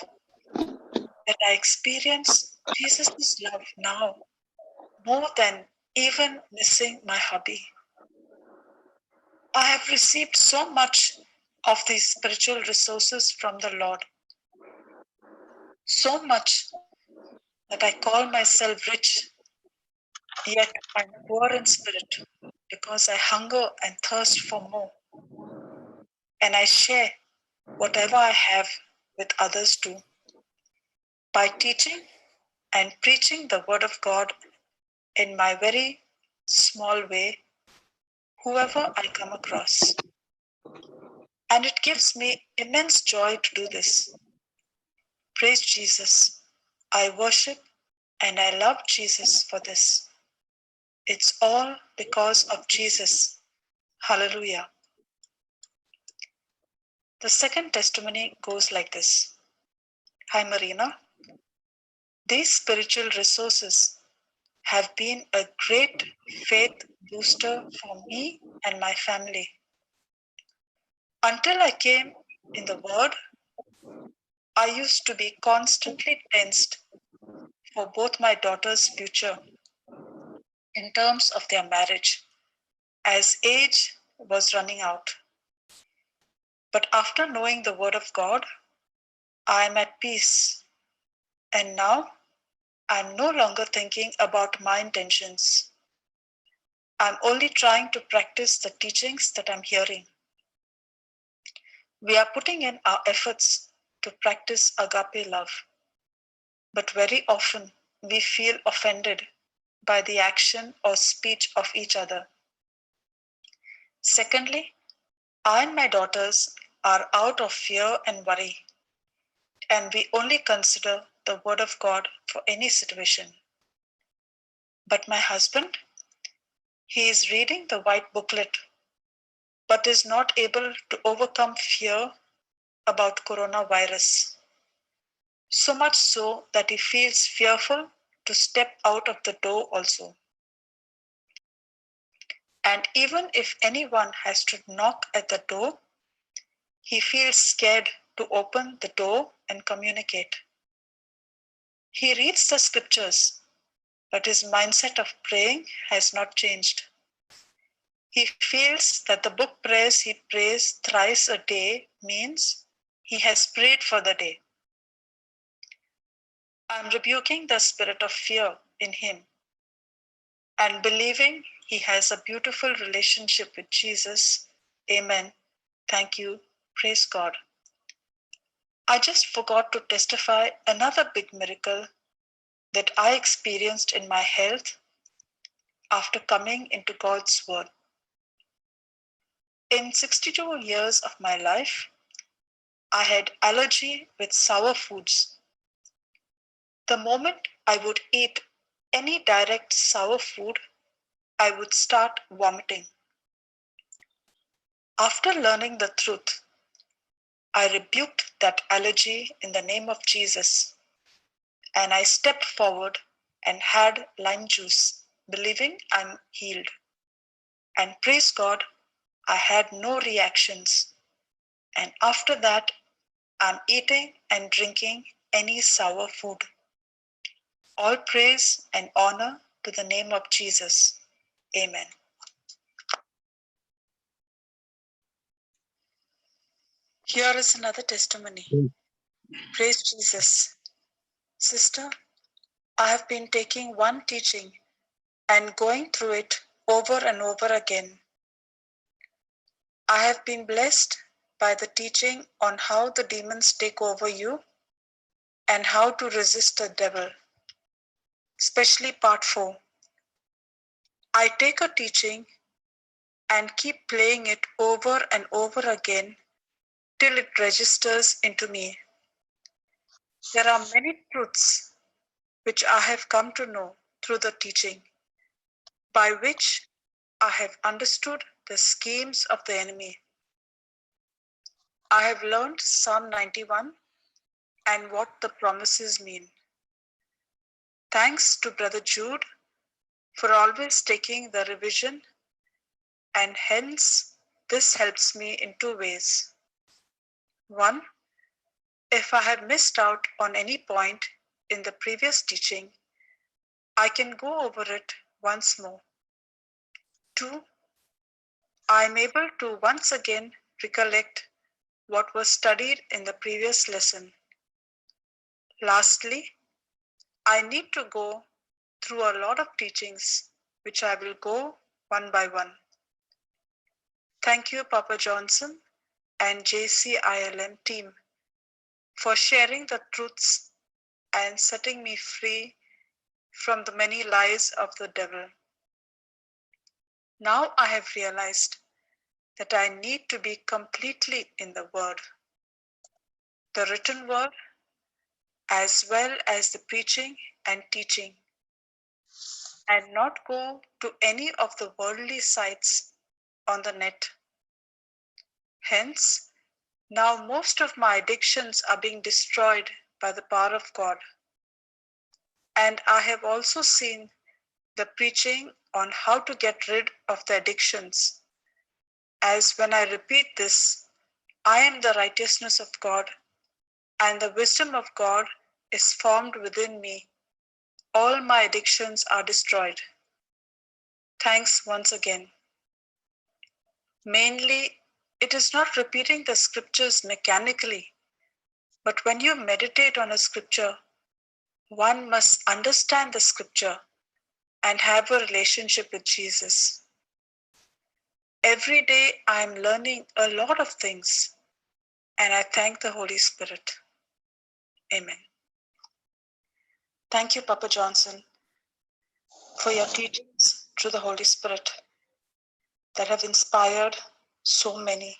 that I experience Jesus' love now more than even missing my hubby. I have received so much of these spiritual resources from the Lord. So much that I call myself rich, yet I'm poor in spirit because I hunger and thirst for more. And I share whatever I have with others too. By teaching and preaching the word of God in my very small way, whoever I come across. And it gives me immense joy to do this. Praise Jesus. I worship and I love Jesus for this. It's all because of Jesus. Hallelujah. The second testimony goes like this. Hi, Marina. These spiritual resources have been a great faith booster for me and my family. Until I came in the Word, I used to be constantly tensed for both my daughters' future in terms of their marriage, as age was running out. But after knowing the Word of God, I am at peace. And now I'm no longer thinking about my intentions. I'm only trying to practice the teachings that I'm hearing. We are putting in our efforts to practice agape love. But very often we feel offended by the action or speech of each other. Secondly, I and my daughters are out of fear and worry, and we only consider the Word of God for any situation. But my husband, he is reading the white booklet, but is not able to overcome fear about coronavirus. So much so that he feels fearful to step out of the door also. And even if anyone has to knock at the door, he feels scared to open the door and communicate. He reads the scriptures, but his mindset of praying has not changed. He feels that the book prayers he prays thrice a day means he has prayed for the day. I'm rebuking the spirit of fear in him and believing he has a beautiful relationship with Jesus. Amen. Thank you. Praise God. I just forgot to testify another big miracle that I experienced in my health after coming into God's Word. In 62 years of my life, I had allergy with sour foods. The moment I would eat any direct sour food, I would start vomiting. After learning the truth, I rebuked that allergy in the name of Jesus, and I stepped forward and had lime juice, believing I'm healed. And praise God, I had no reactions. And after that, I'm eating and drinking any sour food. All praise and honor to the name of Jesus. Amen. Here is another testimony. Praise Jesus. Sister, I have been taking one teaching and going through it over and over again. I have been blessed by the teaching on how the demons take over you and how to resist the devil, especially part 4. I take a teaching and keep playing it over and over again till it registers into me. There are many truths which I have come to know through the teaching, by which I have understood the schemes of the enemy. I have learned Psalm 91 and what the promises mean. Thanks to Brother Jude for always taking the revision, and hence this helps me in 2 ways. 1, if I have missed out on any point in the previous teaching, I can go over it once more. 2, I am able to once again recollect what was studied in the previous lesson. Lastly, I need to go through a lot of teachings, which I will go one by one. Thank you, Papa Johnson and JCILM team, for sharing the truths and setting me free from the many lies of the devil. Now I have realized that I need to be completely in the Word, the written Word, as well as the preaching and teaching, and not go to any of the worldly sites on the net. Hence, now most of my addictions are being destroyed by the power of God. And I have also seen the preaching on how to get rid of the addictions, as when I repeat this, I am the righteousness of God, and the wisdom of God is formed within me. All my addictions are destroyed. Thanks once again. Mainly, it is not repeating the scriptures mechanically, but when you meditate on a scripture, one must understand the scripture and have a relationship with Jesus. Every day I am learning a lot of things, and I thank the Holy Spirit. Amen. Thank you, Papa Johnson, for your teachings through the Holy Spirit that have inspired so many,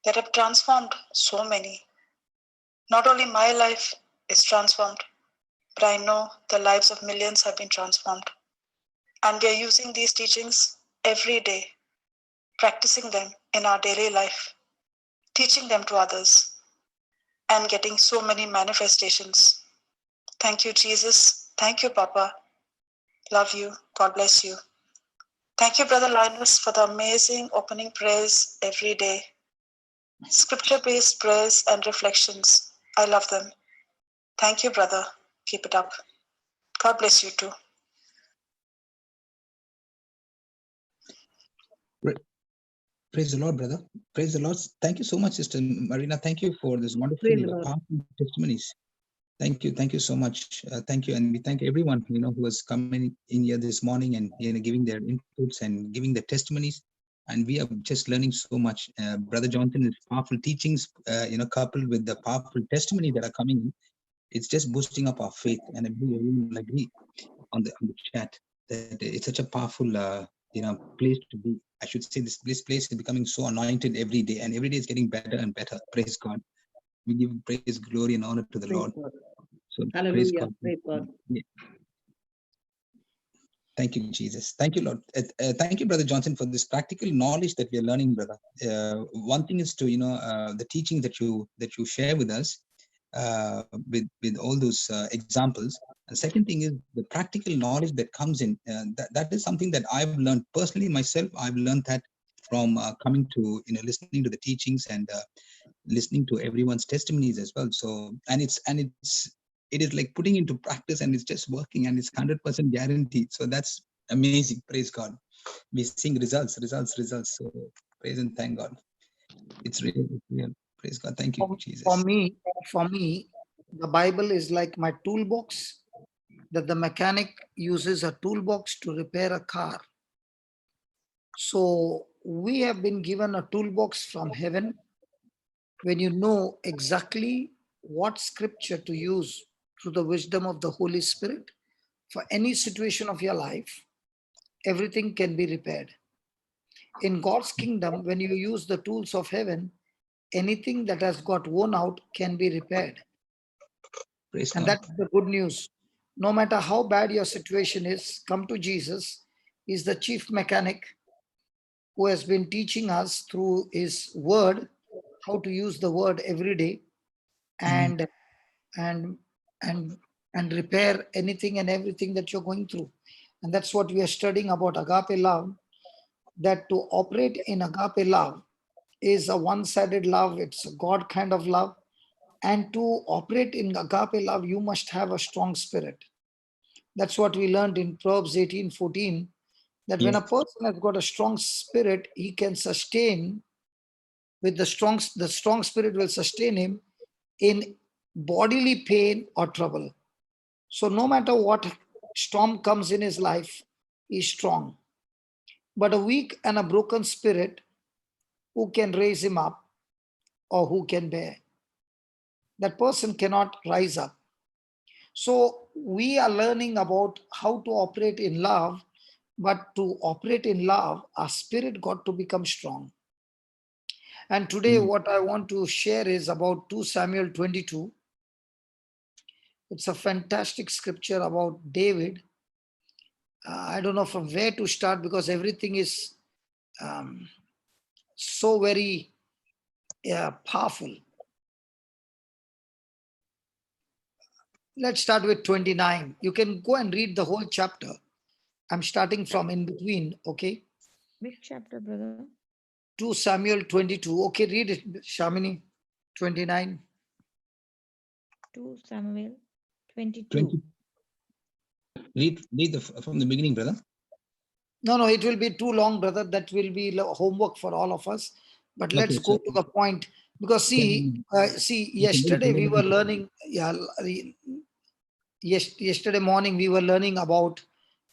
that have transformed so many. Not only my life is transformed, but I know the lives of millions have been transformed. And we are using these teachings every day, practicing them in our daily life, teaching them to others, and getting so many manifestations. Thank you, Jesus. Thank you, Papa. Love you. God bless you. Thank you, Brother Linus, for the amazing opening prayers every day. Scripture-based prayers and reflections. I love them. Thank you, brother. Keep it up. God bless you too. Praise the Lord, brother. Praise the Lord. Thank you so much, Sister Marina. Thank you for this wonderful, Praise the Lord. powerful testimonies. Thank you. Thank you so much. Thank you. And we thank everyone, who has come in here this morning and, giving their inputs and giving their testimonies. And we are just learning so much. Brother Jonathan's powerful teachings, coupled with the powerful testimony that are coming in, it's just boosting up our faith. And everyone will agree on the chat that it's such a powerful, place to be. I should say this place is becoming so anointed every day, and every day is getting better and better. Praise God. We give praise, glory, and honor to the Praise Lord. God. So praise Hallelujah. God. Praise God. Yeah. Thank you, Jesus. Thank you, Lord. Thank you, Brother Johnson, for this practical knowledge that we are learning, brother. One thing is to, the teaching that you share with us, with all those examples. The second thing is the practical knowledge that comes in. That is something that I've learned personally myself. I've learned that from coming to, listening to the teachings and listening to everyone's testimonies as well. So, it is like putting into practice, and it's just working, and it's 100% guaranteed. So that's amazing. Praise God. We're seeing results. So praise and thank God. It's real. Praise God. Thank you, Jesus. For me, the Bible is like my toolbox, that the mechanic uses a toolbox to repair a car. So we have been given a toolbox from heaven. When you know exactly what scripture to use through the wisdom of the Holy Spirit for any situation of your life, everything can be repaired. In God's kingdom, when you use the tools of heaven, anything that has got worn out can be repaired. Praise And God. that's the good news. No matter how bad your situation is, come to Jesus. He's the chief mechanic who has been teaching us through his word how to use the word every day and repair anything and everything that you're going through. And that's what we are studying about agape love, that to operate in agape love is a one-sided love. It's a God kind of love. And to operate in agape love, you must have a strong spirit. That's what we learned in Proverbs 18:14, that when a person has got a strong spirit, he can sustain with the strong spirit will sustain him in bodily pain or trouble. So no matter what storm comes in his life, he's strong. But a weak and a broken spirit, who can raise him up or who can bear? That person cannot rise up. So we are learning about how to operate in love, but to operate in love, our spirit got to become strong. And today what I want to share is about 2 Samuel 22. It's a fantastic scripture about David. I don't know from where to start because everything is so very powerful. let's start with 29. You can go and read the whole chapter. I'm starting from in between, okay? Which chapter, brother? 2 Samuel 22. Okay, read it, Shamini. 29. 2 Samuel 22. 20. Read from the beginning, brother. No, it will be too long, brother. That will be homework for all of us. But let's Okay, go so to the point. Because see, yesterday we were learning, yesterday morning we were learning about,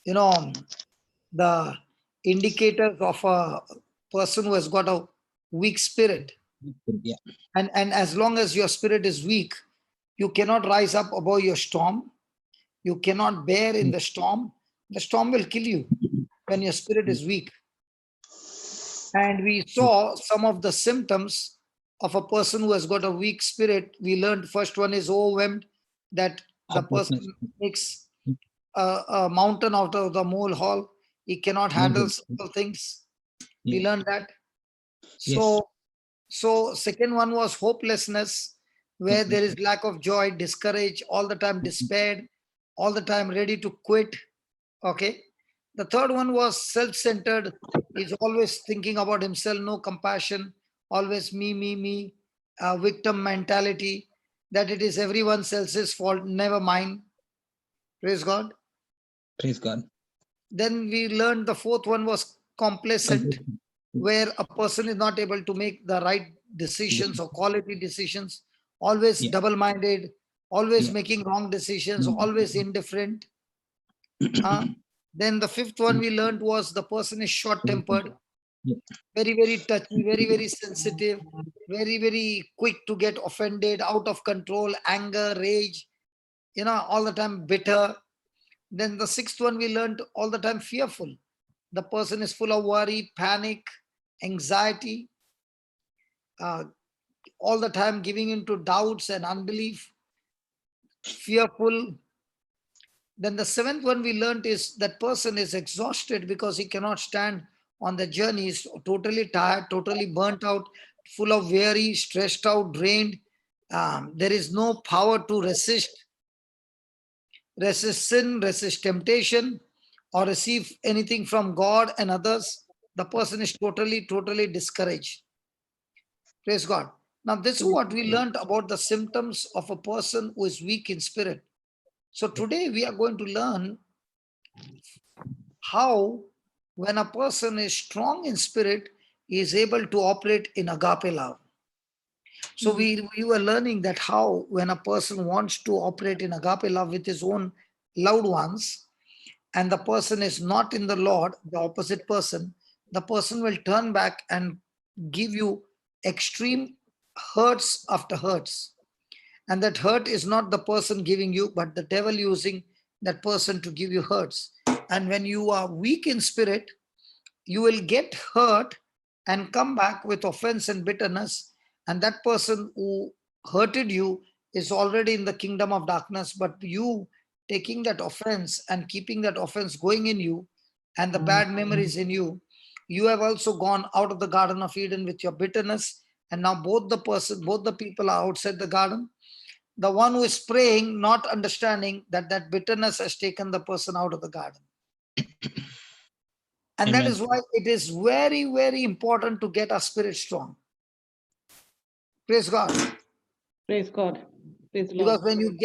the indicators of a person who has got a weak spirit. yeah, And as long as your spirit is weak, you cannot rise up above your storm. You cannot bear in the storm. The storm will kill you when your spirit is weak. And we saw some of the symptoms of a person who has got a weak spirit. We learned first one is overwhelmed, that the person makes a mountain out of the molehill. He cannot handle simple things. We learned that. So second one was hopelessness, where there is lack of joy, discouraged, all the time despaired, all the time ready to quit. Okay. The third one was self-centered. He's always thinking about himself, no compassion, always me, victim mentality, that it is everyone else's fault, never mine. Praise God. Praise God. Then we learned the fourth one was complacent, where a person is not able to make the right decisions or quality decisions, always double-minded, always making wrong decisions, always indifferent. Then the fifth one we learned was the person is short-tempered, very, very touchy, very, very sensitive, very, very quick to get offended, out of control, anger, rage, all the time bitter. Then the sixth one we learned all the time fearful. The person is full of worry, panic, anxiety, all the time giving into doubts and unbelief, fearful. Then the seventh one we learned is that person is exhausted because he cannot stand on the journey. He's totally tired, totally burnt out, full of weary, stressed out, drained. There is no power to resist sin, resist temptation, or receive anything from God and others. The person is totally discouraged. Praise God. Now, this is what we learned about the symptoms of a person who is weak in spirit. So today we are going to learn how, when a person is strong in spirit, he is able to operate in agape love. So we were learning that how, when a person wants to operate in agape love with his own loved ones, and the person is not in the Lord, the opposite person, the person will turn back and give you extreme hurts after hurts. And that hurt is not the person giving you, but the devil using that person to give you hurts. And when you are weak in spirit, you will get hurt and come back with offense and bitterness. And that person who hurted you is already in the kingdom of darkness. But you taking that offense and keeping that offense going in you and the bad memories in you, you have also gone out of the Garden of Eden with your bitterness. And now both the people are outside the garden. The one who is praying, not understanding that bitterness has taken the person out of the garden. And that is why it is very, very important to get our spirit strong. Praise God. Praise God. Praise the Lord. Because when you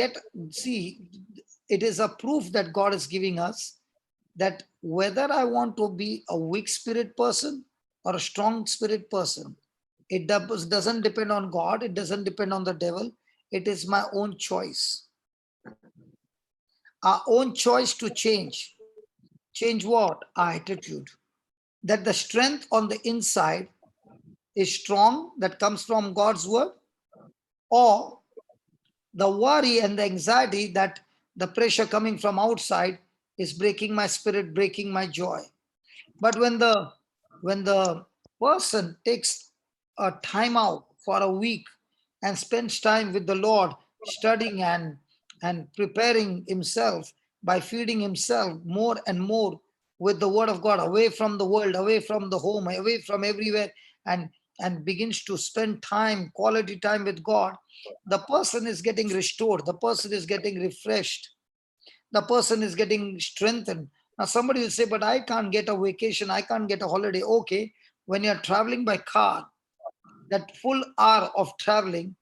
it is a proof that God is giving us that whether I want to be a weak spirit person or a strong spirit person, it doesn't depend on God. It doesn't depend on the devil. It is my own choice. Our own choice to change. Change what? Our attitude. That the strength on the inside is strong, that comes from God's word, or the worry and the anxiety, that the pressure coming from outside is breaking my spirit, breaking my joy. But when the person takes a time out for a week and spends time with the Lord, studying and preparing himself by feeding himself more and more with the word of God, away from the world, away from the home, away from everywhere, and and begins to spend time, quality time with God, the person is getting restored. The person is getting refreshed. The person is getting strengthened. Now somebody will say, but I can't get a vacation. I can't get a holiday. Okay. When you're traveling by car, that full hour of traveling,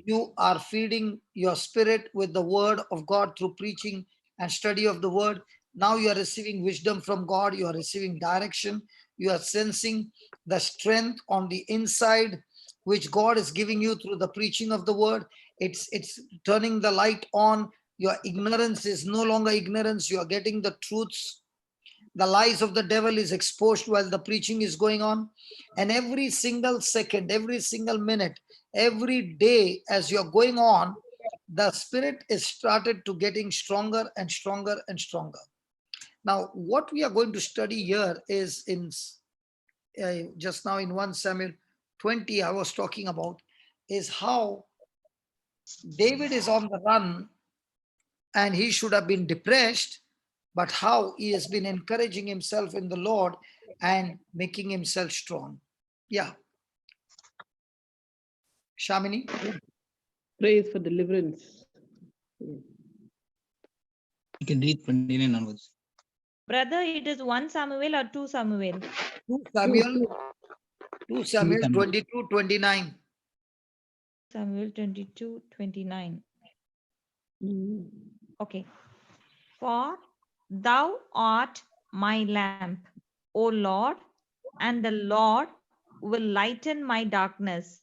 you are feeding your spirit with the word of God through preaching and study of the word. Now you are receiving wisdom from God. You are receiving direction. You are sensing the strength on the inside, which God is giving you through the preaching of the word. It's turning the light on. Your ignorance is no longer ignorance. You are getting the truths. The lies of the devil is exposed while the preaching is going on. And every single second, every single minute, every day as you're going on, the spirit is started to getting stronger and stronger and stronger. Now, what we are going to study here is in just now in 1 Samuel 20, I was talking about, is how David is on the run and he should have been depressed, but how he has been encouraging himself in the Lord and making himself strong. Yeah. Shamini? Praise for deliverance. You can read 29 onwards. Brother, it is 1 Samuel or 2 Samuel? 2 Samuel 22, 29. Samuel 22, 29. Mm. Okay. For thou art my lamp, O Lord, and the Lord will lighten my darkness.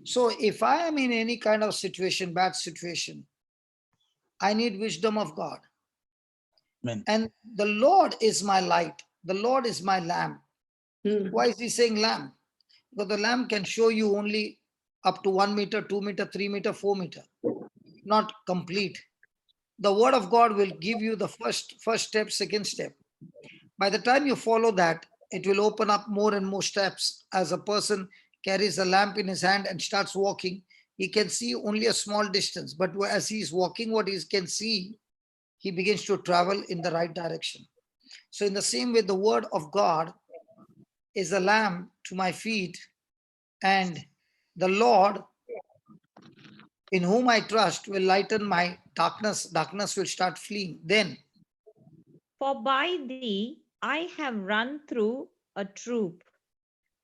So if I am in any kind of situation, bad situation, I need wisdom of God. Amen. And the Lord is my light. The Lord is my lamp. Mm. Why is he saying lamp? Because the lamp can show you only up to 1 meter, 2 meter, 3 meter, 4 meter, not complete. The word of God will give you the first step, second step. By the time you follow that, it will open up more and more steps. As a person carries a lamp in his hand and starts walking, he can see only a small distance. But as he's walking, what he can see, he begins to travel in the right direction. So in the same way, the word of God is a lamp to my feet, and the Lord in whom I trust will lighten my darkness. Darkness will start fleeing. Then, For by thee I have run through a troop,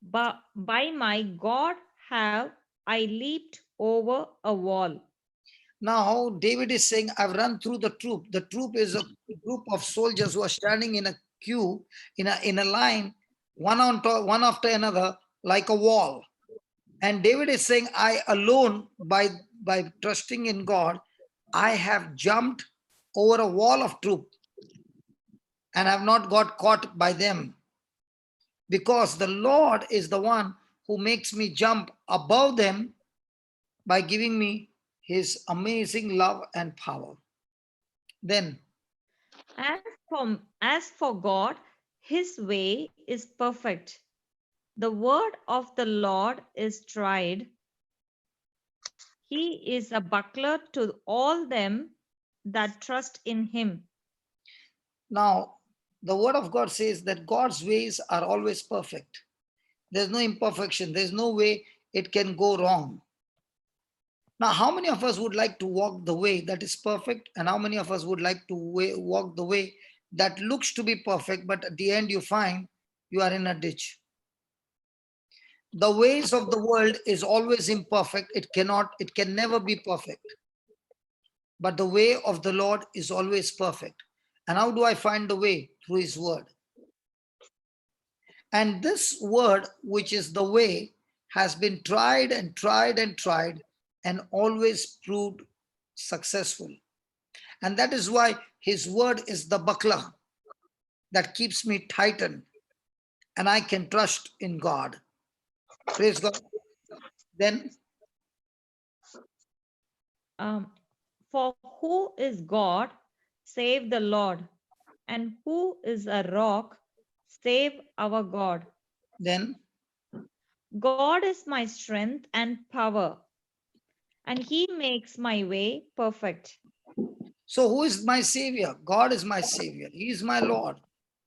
but by my God have I leaped over a wall. now David is saying, I've run through the troop. The troop is a group of soldiers who are standing in a queue, in a line, one after another, like a wall. And David is saying, I alone, by trusting in God, I have jumped over a wall of troop and have not got caught by them. Because the Lord is the one who makes me jump above them by giving me his amazing love and power. Then, As for God, his way is perfect. The word of the Lord is tried. He is a buckler to all them that trust in him. now, the word of God says that God's ways are always perfect. There's no imperfection. There's no way it can go wrong. Now, how many of us would like to walk the way that is perfect? And how many of us would like to walk the way that looks to be perfect, but at the end you find you are in a ditch? The ways of the world is always imperfect. It can never be perfect. But the way of the Lord is always perfect. And how do I find the way? Through his word. And this word, which is the way, has been tried and tried and tried and always proved successful. And that is why his word is the buckler that keeps me tightened and I can trust in God. Praise God. Then, For who is God, save the Lord, and who is a rock, save our God. then, God is my strength and power, and he makes my way perfect. so who is my savior? God is my savior. He is my Lord.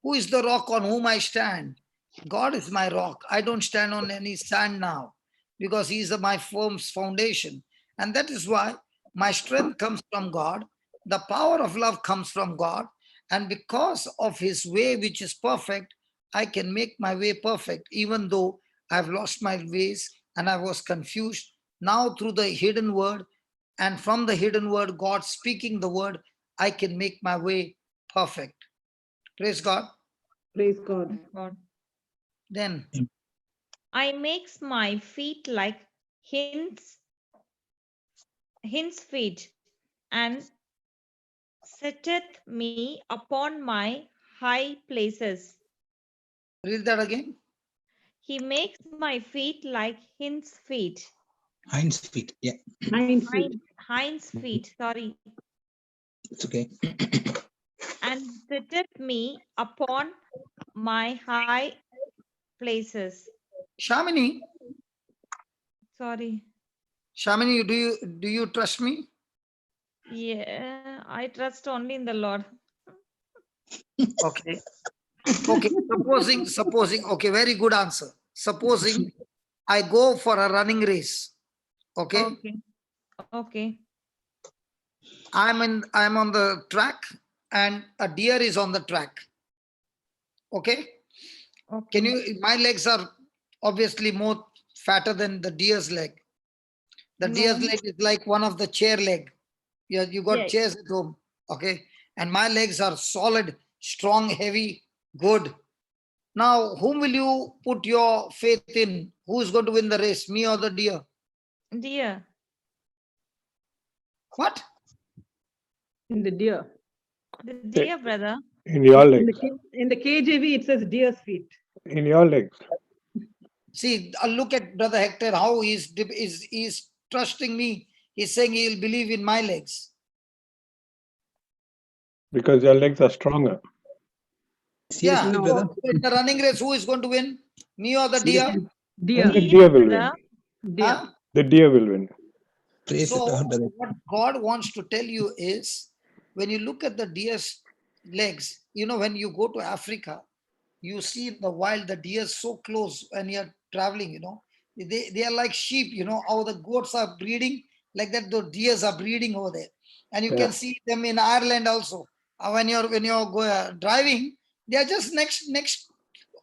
Who is the rock on whom I stand? God is my rock. I don't stand on any sand now because He is my firm foundation. And that is why my strength comes from God. The power of love comes from God. And because of His way, which is perfect, I can make my way perfect, even though I've lost my ways and I was confused. Now, through the hidden word, and from the hidden word, God speaking the word, I can make my way perfect. Praise God. Praise God. God. Then, I makes my feet like hinds feet, and setteth me upon my high places. read that again. He makes my feet like hinds feet. Hinds feet. Yeah, 9 feet. Hinds feet, sorry. it's okay. And setteth me upon my high places. Shamini, Sorry. Shamini, do you trust me? Yeah, I trust only in the Lord. Okay. Okay. Supposing, okay, very good answer. Supposing I go for a running race. Okay. Okay. Okay. I'm on the track and a deer is on the track. Okay. Okay. My legs are obviously more fatter than the deer's leg. The deer's No. leg is like one of the chair leg. Yeah, you got Yes. chairs at home. Okay. And my legs are solid, strong, heavy, good. Now, whom will you put your faith in? Who is going to win the race, me or the deer? Dear. What? In the deer. The dear brother. In your In legs. the KJV, it says deer's feet. In your legs. See, look at Brother Hector, how he's trusting me. He's saying he'll believe in my legs. Because your legs are stronger. Seriously, Yeah. brother. So in the running race, who is going to win? Me or the deer? Seriously? Deer. The deer will win. brother. Deer. Huh? The deer will win. Praise the So Lord, brother. what God wants to tell you is, when you look at the deer's legs, when you go to Africa, you see in the wild the deer so close when you're traveling, they are like sheep, how the goats are breeding, like that the deers are breeding over there. And you Yeah. can see them in Ireland also. When you're driving, they are just next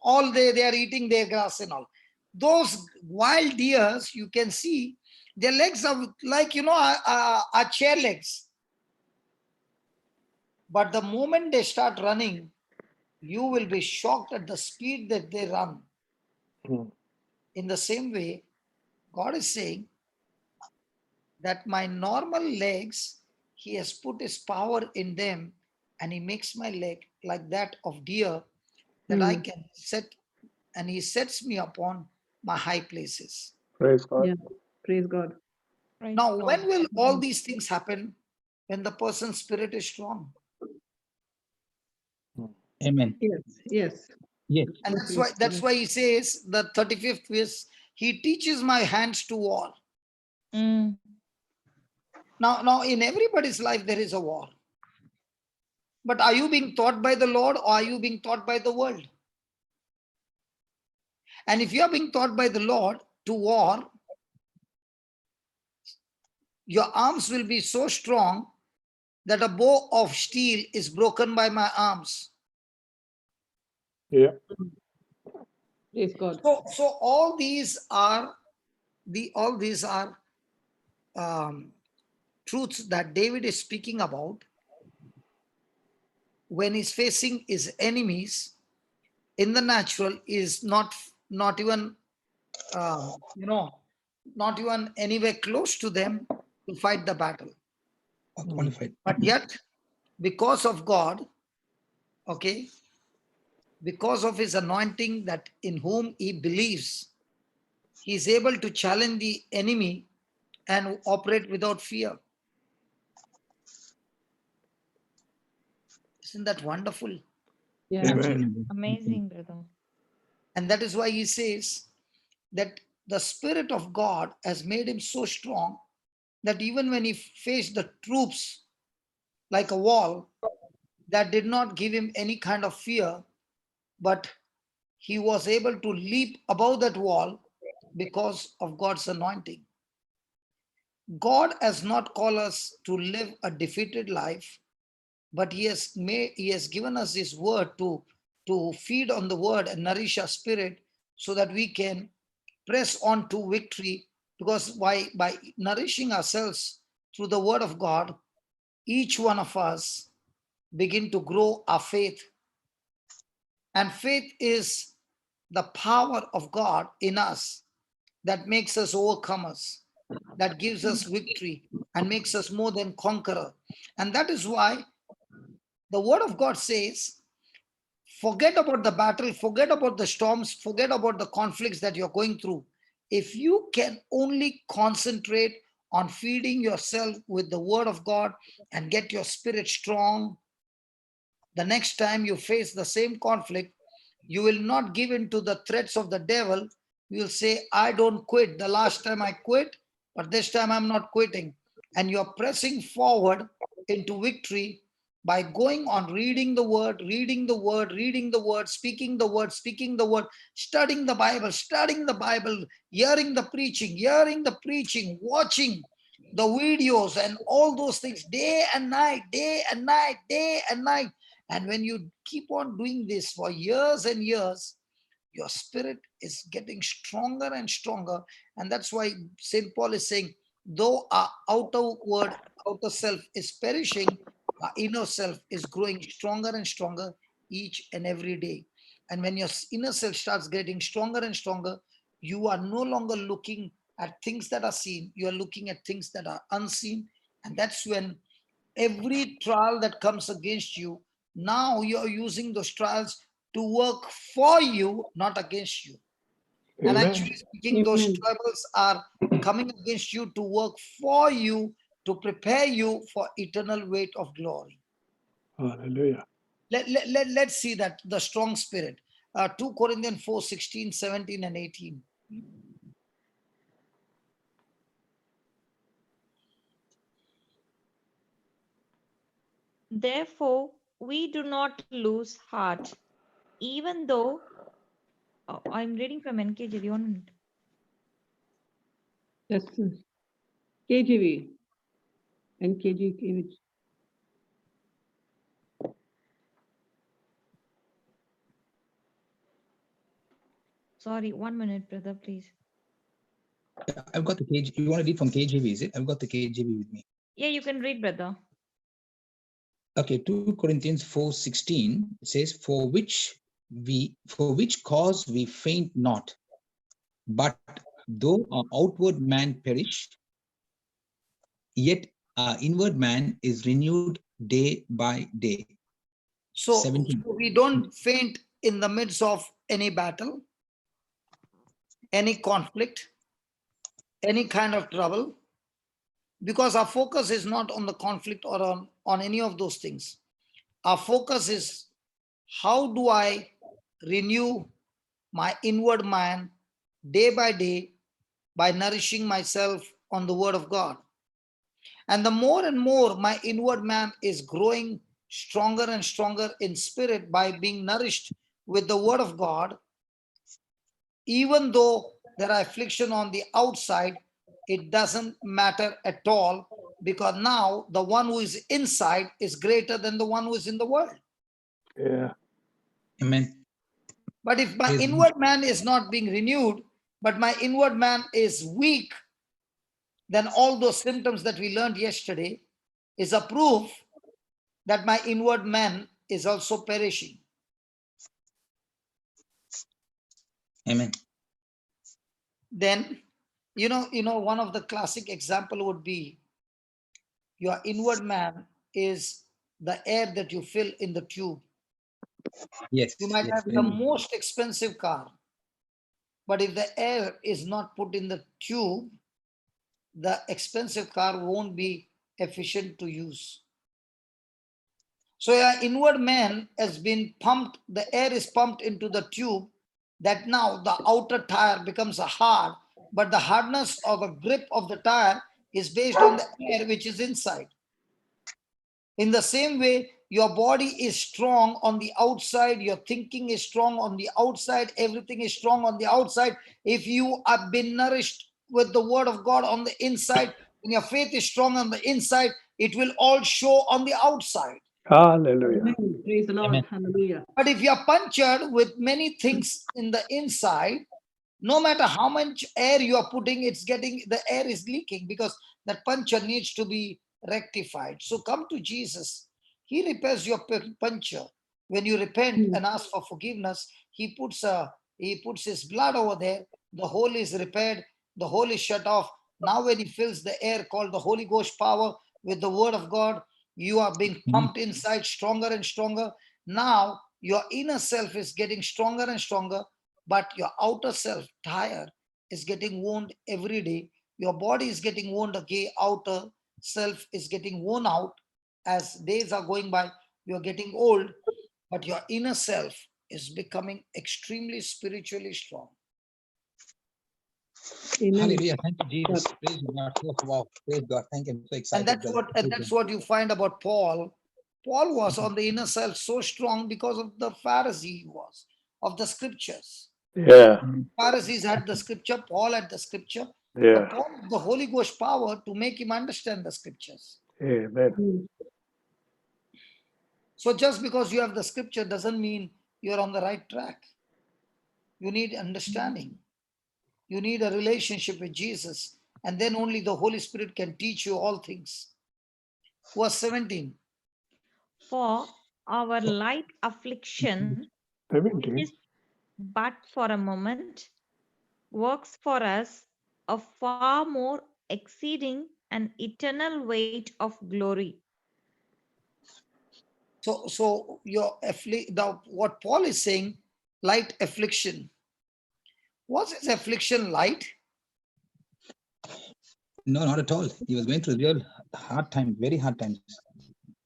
all day they are eating their grass and all. Those wild deers, you can see their legs are like are chair legs. But the moment they start running, you will be shocked at the speed that they run. Hmm. In the same way, God is saying that my normal legs, He has put His power in them, and He makes my leg like that of deer, that I can set, and He sets me upon my high places. Praise God. Yeah. Praise God. Praise Now, God. when will all these things happen? When the person's spirit is strong. Amen. Yes. Yes. Yes. And that's why He says, the 35th verse, He teaches my hands to war. Mm. Now, in everybody's life, there is a war. But are you being taught by the Lord, or are you being taught by the world? And if you are being taught by the Lord to war, your arms will be so strong that a bow of steel is broken by my arms. Yeah. Praise God. So all these are truths that David is speaking about when he's facing his enemies in the natural, is not even not even anywhere close to them to fight the battle. Qualified. But yet, because of God, okay, because of His anointing, that in whom he believes, he is able to challenge the enemy and operate without fear. Isn't that wonderful? Yeah. Absolutely. Amazing, brother. And that is why he says that the Spirit of God has made him so strong that even when he faced the troops like a wall, that did not give him any kind of fear, but he was able to leap above that wall because of God's anointing. God has not called us to live a defeated life, but he has given us his word to feed on the word and nourish our spirit so that we can press on to victory. Because by nourishing ourselves through the word of God, each one of us begin to grow our faith. And faith is the power of God in us that makes us overcomers, that gives us victory and makes us more than conqueror. And that is why the word of God says, forget about the battle, forget about the storms, forget about the conflicts that you're going through. If you can only concentrate on feeding yourself with the word of God and get your spirit strong, the next time you face the same conflict, you will not give in to the threats of the devil. You will say, I don't quit. The last time I quit, but this time I'm not quitting. And you're pressing forward into victory by going on reading the word, reading the word, reading the word, speaking the word, studying the Bible, hearing the preaching, watching the videos and all those things day and night. And when you keep on doing this for years and years, your spirit is getting stronger and stronger. And that's why St. Paul is saying, though our outer self is perishing, our inner self is growing stronger and stronger each and every day. And when your inner self starts getting stronger and stronger, you are no longer looking at things that are seen. You are looking at things that are unseen. And that's when every trial that comes against you, now you're using those trials to work for you, not against you. And Amen. actually speaking, those Amen. troubles are coming against you to work for you, to prepare you for eternal weight of glory. Hallelujah. Let's see that, the strong spirit. 2 Corinthians 4, 16, 17, and 18. Therefore, we do not lose heart, even though I'm reading from NKJV. 1 minute. That's KGV and KGV. Sorry, 1 minute, brother, please. Yeah, I've got the KJ. You want to read from KJV, is it? I've got the KJV with me. Yeah, you can read, brother. Okay, 2 Corinthians 4:16, it says, for which cause we faint not, but though our outward man perish, yet our inward man is renewed day by day. So 17. we don't faint in the midst of any battle, any conflict, any kind of trouble, because our focus is not on the conflict or on any of those things. Our focus is, how do I renew my inward man day by day by nourishing myself on the word of God? And the more and more my inward man is growing stronger and stronger in spirit by being nourished with the word of God, even though there are affliction on the outside, it doesn't matter at all, because now the one who is inside is greater than the one who is in the world. Yeah. Amen. But if my Yes. inward man is not being renewed, but my inward man is weak, then all those symptoms that we learned yesterday is a proof that my inward man is also perishing. Amen. Then, one of the classic example would be, your inward man is the air that you fill in the tube. Yes. You might Yes. have the most expensive car, but if the air is not put in the tube, the expensive car won't be efficient to use. So your inward man has been pumped, the air is pumped into the tube, that now the outer tire becomes a hard, but the hardness of a grip of the tire is based on the air which is inside. In the same way, Your body is strong on the outside. Your thinking is strong on the outside. Everything is strong on the outside. If you have been nourished with the word of God on the inside, and your faith is strong on the inside, it will all show on the outside. Hallelujah. Amen. Praise the Lord. Amen. Hallelujah. But if you're punctured with many things in the inside, no matter how much air you are putting, the air is leaking, because that puncture needs to be rectified. So come to Jesus. He repairs your puncture. When you repent and ask for forgiveness, he puts his blood over there. The hole is repaired. The hole is shut off. Now when he fills the air called the Holy Ghost power with the word of God, you are being pumped inside stronger and stronger. Now your inner self is getting stronger and stronger, but your outer self, tired, is getting worn every day. Your body is getting worn again. Outer self is getting worn out. As days are going by, you're getting old, but your inner self is becoming extremely spiritually strong. Amen. Hallelujah. Thank you, Jesus. Praise God. Oh, wow. Praise God. Thank you. I'm so excited. And that's what you find about Paul. Paul was on the inner self so strong because of the Pharisee he was, of the scriptures. Yeah. Pharisees had the scripture, Paul had the scripture. Yeah. But Paul had the Holy Ghost power to make him understand the scriptures. Amen. So just because you have the scripture doesn't mean you're on the right track. You need understanding. You need a relationship with Jesus, and then only the Holy Spirit can teach you all things. Verse 17. For our light affliction, which 17. is but for a moment, works for us a far more exceeding and eternal weight of glory. So what Paul is saying, light affliction. Was his affliction light? No, not at all. He was going through real hard times, very hard times,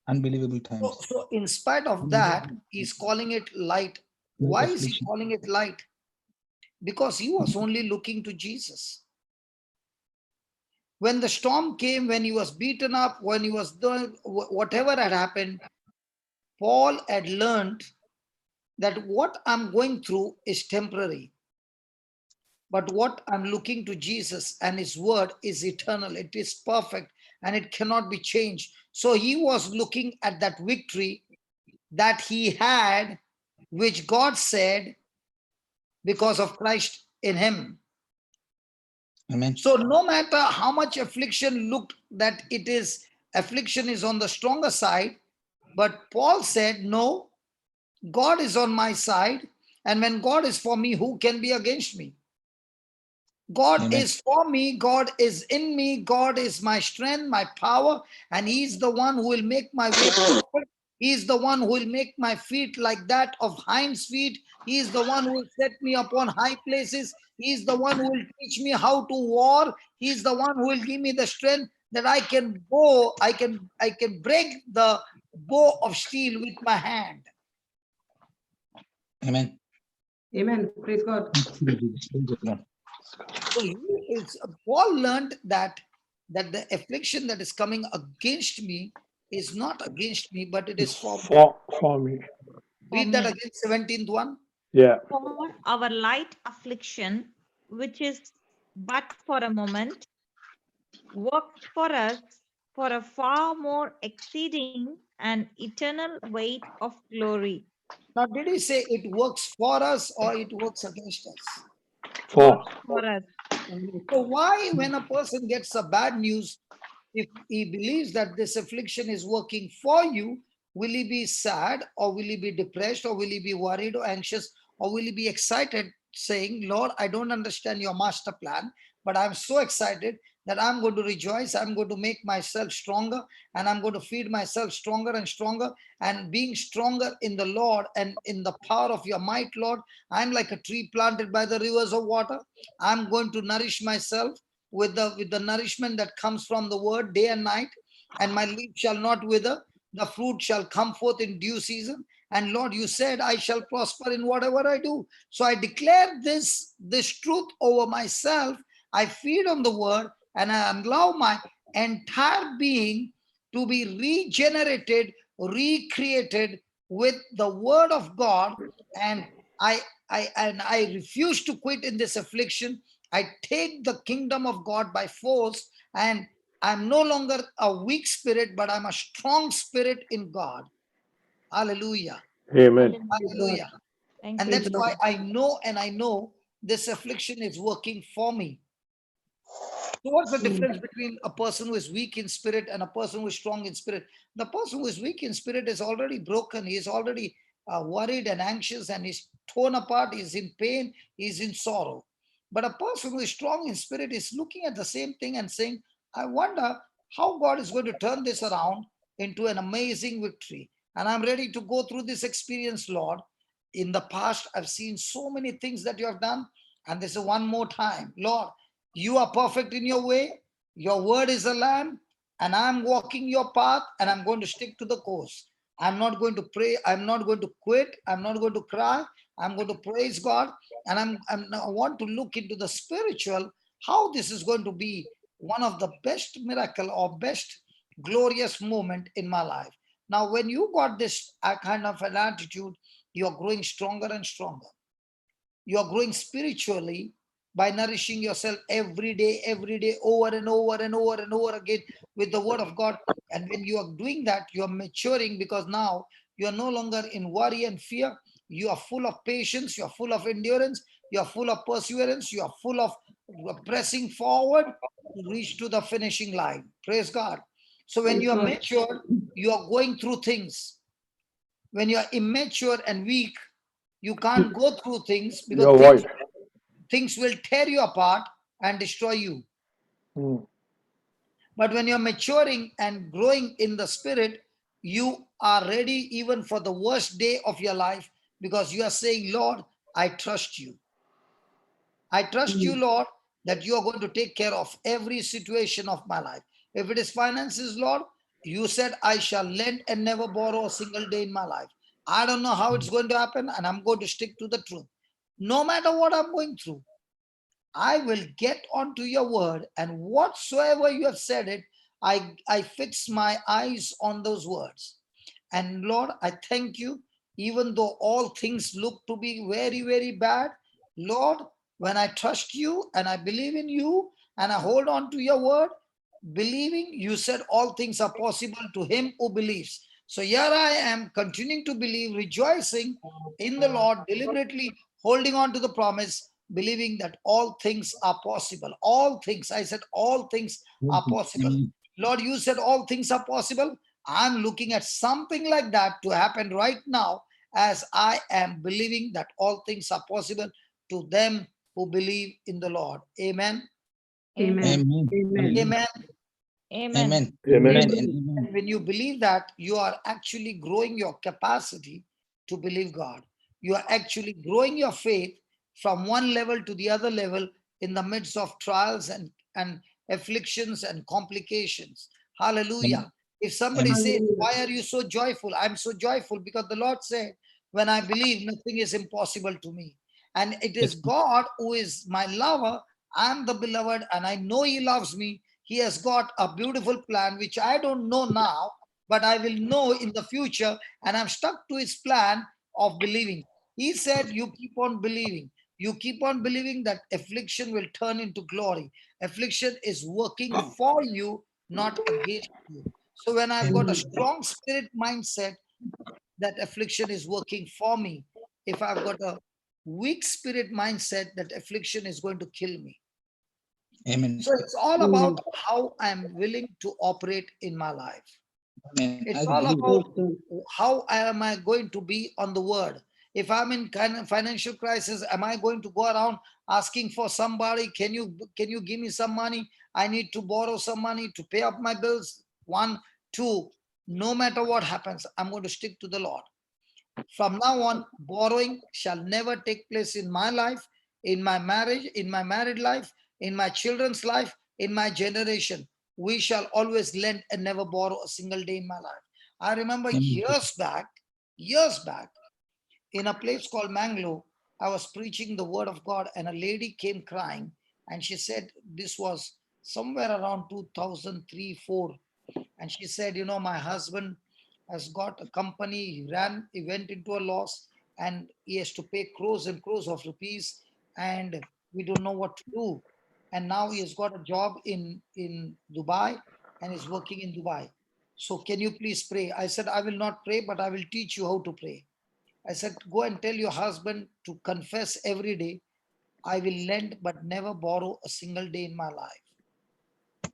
unbelievable times. So in spite of that, he's calling it light. Why is he calling it light? Because he was only looking to Jesus. When the storm came, when he was beaten up, when he was doing whatever had happened, Paul had learned that what I'm going through is temporary. But what I'm looking to Jesus and his word is eternal. It is perfect and it cannot be changed. So he was looking at that victory that he had, which God said, because of Christ in him. Amen. So no matter how much affliction looked that affliction is on the stronger side, but Paul said, no, God is on my side. And when God is for me, who can be against me? God Amen. is for me. God is in me. God is my strength, my power. And he's the one who will make my way perfect. He's the one who will make my feet like that of hinds feet. He's the one who will set me upon high places. He's the one who will teach me how to war. He's the one who will give me the strength that I can go. I can break the bow of steel with my hand. Amen. Amen. Praise God. So Paul learned that the affliction that is coming against me is not against me, but it is for me. Read that again, 17th one. Yeah. For our light affliction, which is but for a moment, works for us for a far more exceeding and eternal weight of glory. Now, did he say it works for us or it works against us? For. For us. So why, when a person gets a bad news, if he believes that this affliction is working for you, will he be sad, or will he be depressed, or will he be worried or anxious, or will he be excited saying, Lord, I don't understand your master plan, but I'm so excited that I'm going to rejoice, I'm going to make myself stronger, and I'm going to feed myself stronger and stronger, and being stronger in the Lord and in the power of your might, Lord, I'm like a tree planted by the rivers of water. I'm going to nourish myself with the nourishment that comes from the word day and night, and my leaf shall not wither, the fruit shall come forth in due season. And Lord, you said I shall prosper in whatever I do. So I declare this truth over myself. I feed on the word, and I allow my entire being to be regenerated recreated with the word of God, and I refuse to quit in this affliction. I take the kingdom of God by force, and I'm no longer a weak spirit, but I'm a strong spirit in God. Hallelujah. Amen. Hallelujah. Thank And you. that's why I know this affliction is working for me. So what's the difference between a person who is weak in spirit and a person who is strong in spirit? The person who is weak in spirit is already broken. He is already worried and anxious, and he's torn apart. He's in pain. He's in sorrow. But a person who is strong in spirit is looking at the same thing and saying, I wonder how God is going to turn this around into an amazing victory. And I'm ready to go through this experience, Lord. In the past, I've seen so many things that you have done. And this is one more time, Lord. You are perfect in your way. Your word is a lamp, and I'm walking your path, and I'm going to stick to the course. I'm not going to pray. I'm not going to quit. I'm not going to cry. I'm going to praise God. And I want to look into the spiritual, how this is going to be one of the best miracle or best glorious moment in my life. Now, when you got this kind of an attitude, you're growing stronger and stronger. You're growing spiritually by nourishing yourself every day, over and over and over and over again with the word of God. And when you are doing that, you are maturing, because now you are no longer in worry and fear. You are full of patience. You are full of endurance. You are full of perseverance. You are full of pressing forward to reach to the finishing line. Praise God. So when you are mature, you are going through things. When you are immature and weak, you can't go through things, because Your voice. things will tear you apart and destroy you. But when you're maturing and growing in the spirit, you are ready even for the worst day of your life, because you are saying, Lord, I trust you. I trust you, Lord, that you are going to take care of every situation of my life. If it is finances, Lord, you said I shall lend and never borrow a single day in my life. I don't know how it's going to happen, and I'm going to stick to the truth. No matter what I'm going through, I will get onto your word, and whatsoever you have said it, I fix my eyes on those words. And Lord, I thank you, even though all things look to be very, very bad, Lord, when I trust you and I believe in you and I hold on to your word, believing, you said all things are possible to him who believes. So here I am continuing to believe, rejoicing in the Lord, deliberately holding on to the promise, believing that all things are possible. All things, I said, all things are possible. Lord, you said all things are possible. I'm looking at something like that to happen right now, as I am believing that all things are possible to them who believe in the Lord. Amen. Amen. Amen. Amen. And when you believe that, you are actually growing your capacity to believe God. You are actually growing your faith from one level to the other level in the midst of trials and afflictions and complications. Hallelujah. If somebody says, why are you so joyful? I'm so joyful because the Lord said, when I believe, nothing is impossible to me. And it is God who is my lover. I'm the beloved, and I know he loves me. He has got a beautiful plan, which I don't know now, but I will know in the future. And I'm stuck to his plan of believing. He said, you keep on believing. You keep on believing that affliction will turn into glory. Affliction is working for you, not against you. So when I've got a strong spirit mindset, that affliction is working for me. If I've got a weak spirit mindset, that affliction is going to kill me. Amen. So it's all about how I'm willing to operate in my life. Amen. It's all about how am I going to be on the word. If I'm in kind of financial crisis, am I going to go around asking for somebody, can you give me some money? I need to borrow some money to pay up my bills. One, two, no matter what happens, I'm going to stick to the Lord. From now on, borrowing shall never take place in my life, in my marriage, in my married life, in my children's life, in my generation. We shall always lend and never borrow a single day in my life. I remember years back, in a place called Manglo, I was preaching the word of God, and a lady came crying, and she said, this was somewhere around 2003, 4. And she said, my husband has got a company, he went into a loss, and he has to pay crores and crores of rupees, and we don't know what to do. And now he has got a job in Dubai and is working in Dubai. So can you please pray? I said, I will not pray, but I will teach you how to pray. I said, go and tell your husband to confess every day, I will lend but never borrow a single day in my life.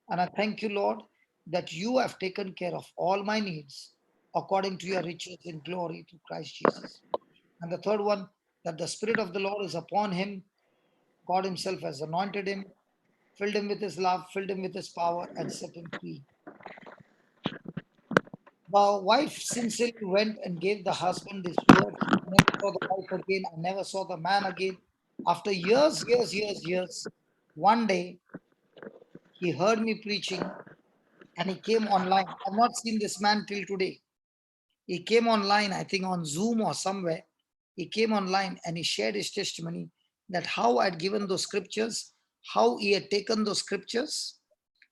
And I thank you, Lord, that you have taken care of all my needs according to your riches in glory through Christ Jesus. And the third one, that the Spirit of the Lord is upon him. God himself has anointed him, filled him with his love, filled him with his power, and set him free. The wife sincerely went and gave the husband these words. I never saw the wife again. I never saw the man again. After years, one day he heard me preaching and he came online. I've not seen this man till today. He came online, I think on Zoom or somewhere. He came online and he shared his testimony that how I'd given those scriptures, how he had taken those scriptures,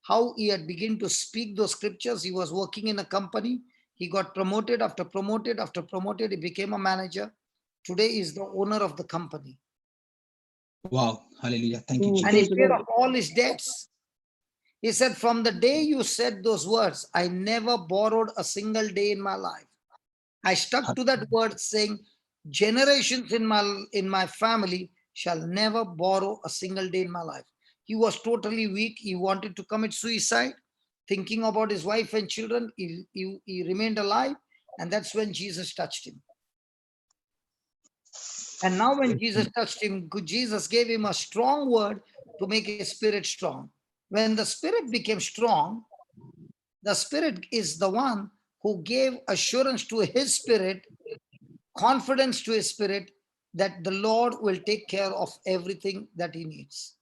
how he had begun to speak those scriptures. He was working in a company. He got promoted after promoted after promoted. He became a manager. Today is the owner of the company. Wow. Hallelujah. Thank you, And he Jesus. paid off all his debts. He said, from the day you said those words, I never borrowed a single day in my life. I stuck to that word saying, generations in my family shall never borrow a single day in my life. He was totally weak. He wanted to commit suicide, thinking about his wife and children. He remained alive. And that's when Jesus touched him. And now when Jesus touched him, Jesus gave him a strong word to make his spirit strong. When the spirit became strong, the spirit is the one who gave assurance to his spirit, confidence to his spirit, that the Lord will take care of everything that he needs.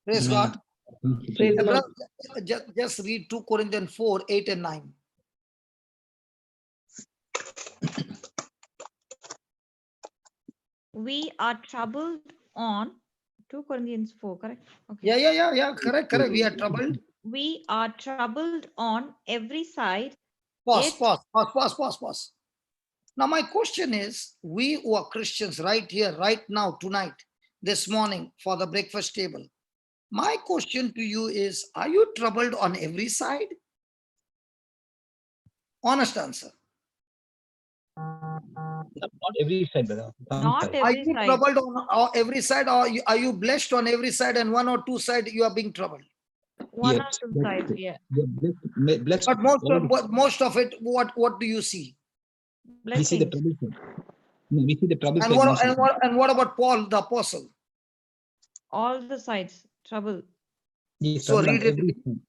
Praise Amen. God. Praise the Lord. Just read 2 Corinthians 4, 8 and 9. We are troubled on 2 Corinthians 4, correct? Okay. Yeah. Correct. We are troubled. We are troubled on every side. Pause. Now, my question is, we who are Christians right here, right now, tonight, this morning for the breakfast table, my question to you is, are you troubled on every side? Honest answer. Not every side, brother. Not Side. Are every you side. troubled on every side, or are you blessed on every side and one or two side you are being troubled? One Yes. or two sides, yeah. Blessed. But most of it, what do you see? We see the Blessings. trouble side. No, we see the trouble And side. what about Paul, the apostle? All the sides, trouble. Yes, So trouble on read it. every side.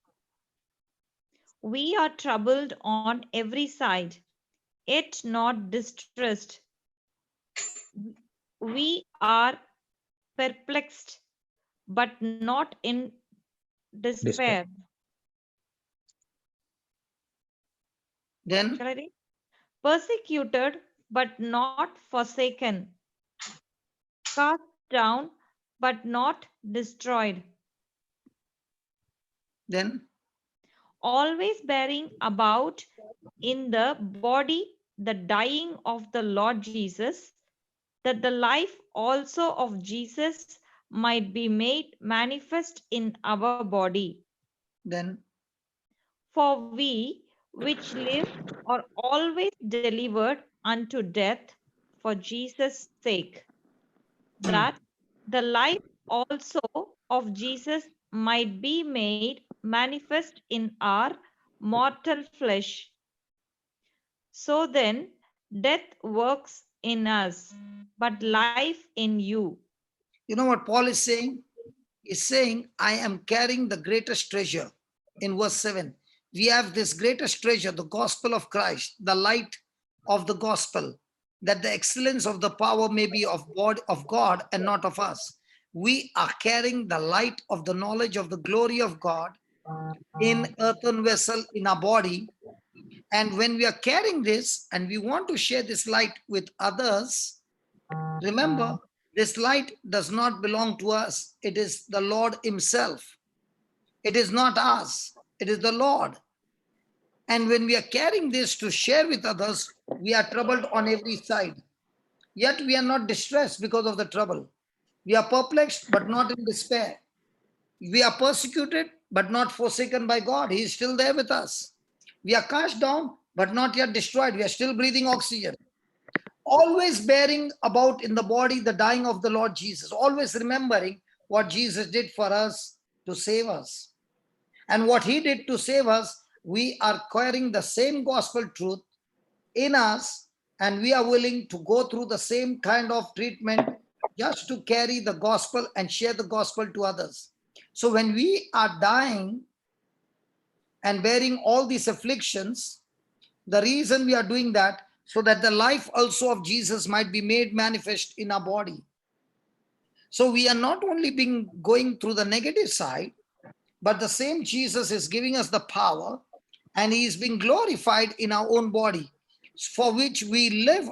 We are troubled on every side, yet not distressed. We are perplexed, but not in despair. Then Shall I read? Persecuted, but not forsaken. Cast down, but not destroyed. Then Always bearing about in the body the dying of the Lord Jesus, that the life also of Jesus might be made manifest in our body. Then For we which live are always delivered unto death for Jesus' sake, that the life also of Jesus might be made manifest in our mortal flesh. So then, death works in us, but life in you. you know what Paul is saying? He's saying, I am carrying the greatest treasure. In verse 7, we have this greatest treasure, the gospel of Christ, the light of the gospel, that the excellence of the power may be of God and not of us. We are carrying the light of the knowledge of the glory of God in earthen vessel in our body. And when we are carrying this and we want to share this light with others, remember, this light does not belong to us. It is the Lord himself. It is not us. It is the Lord. And when we are carrying this to share with others, we are troubled on every side. Yet we are not distressed because of the trouble. We are perplexed, but not in despair. We are persecuted, but not forsaken by God. He is still there with us. We are cast down, but not yet destroyed. We are still breathing oxygen. Always bearing about in the body the dying of the Lord Jesus. Always remembering what Jesus did for us to save us. And what he did to save us, we are carrying the same gospel truth in us, and we are willing to go through the same kind of treatment just to carry the gospel and share the gospel to others. So when we are dying and bearing all these afflictions, the reason we are doing that, so that the life also of Jesus might be made manifest in our body. So we are not only going through the negative side, but the same Jesus is giving us the power, and he is being glorified in our own body, for which we live,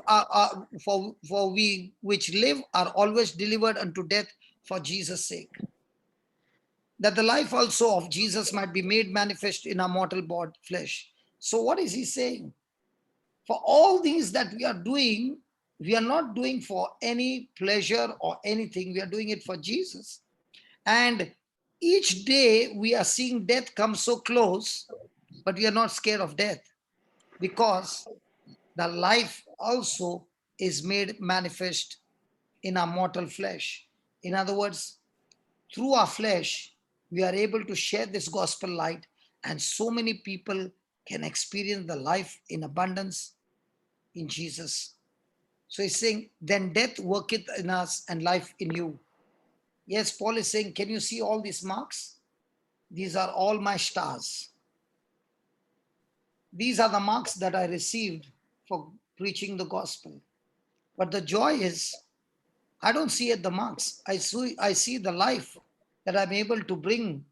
which live are always delivered unto death for Jesus' sake, that the life also of Jesus might be made manifest in our mortal body flesh. So what is he saying? For all these that we are doing, we are not doing for any pleasure or anything. We are doing it for Jesus. And each day we are seeing death come so close, but we are not scared of death, because the life also is made manifest in our mortal flesh. In other words, through our flesh, we are able to share this gospel light, and so many people can experience the life in abundance in Jesus. So he's saying, then death worketh in us and life in you. Yes, Paul is saying, can you see all these marks? These are all my stars. These are the marks that I received for preaching the gospel. But the joy is, I don't see it the marks. I see the life that I'm able to bring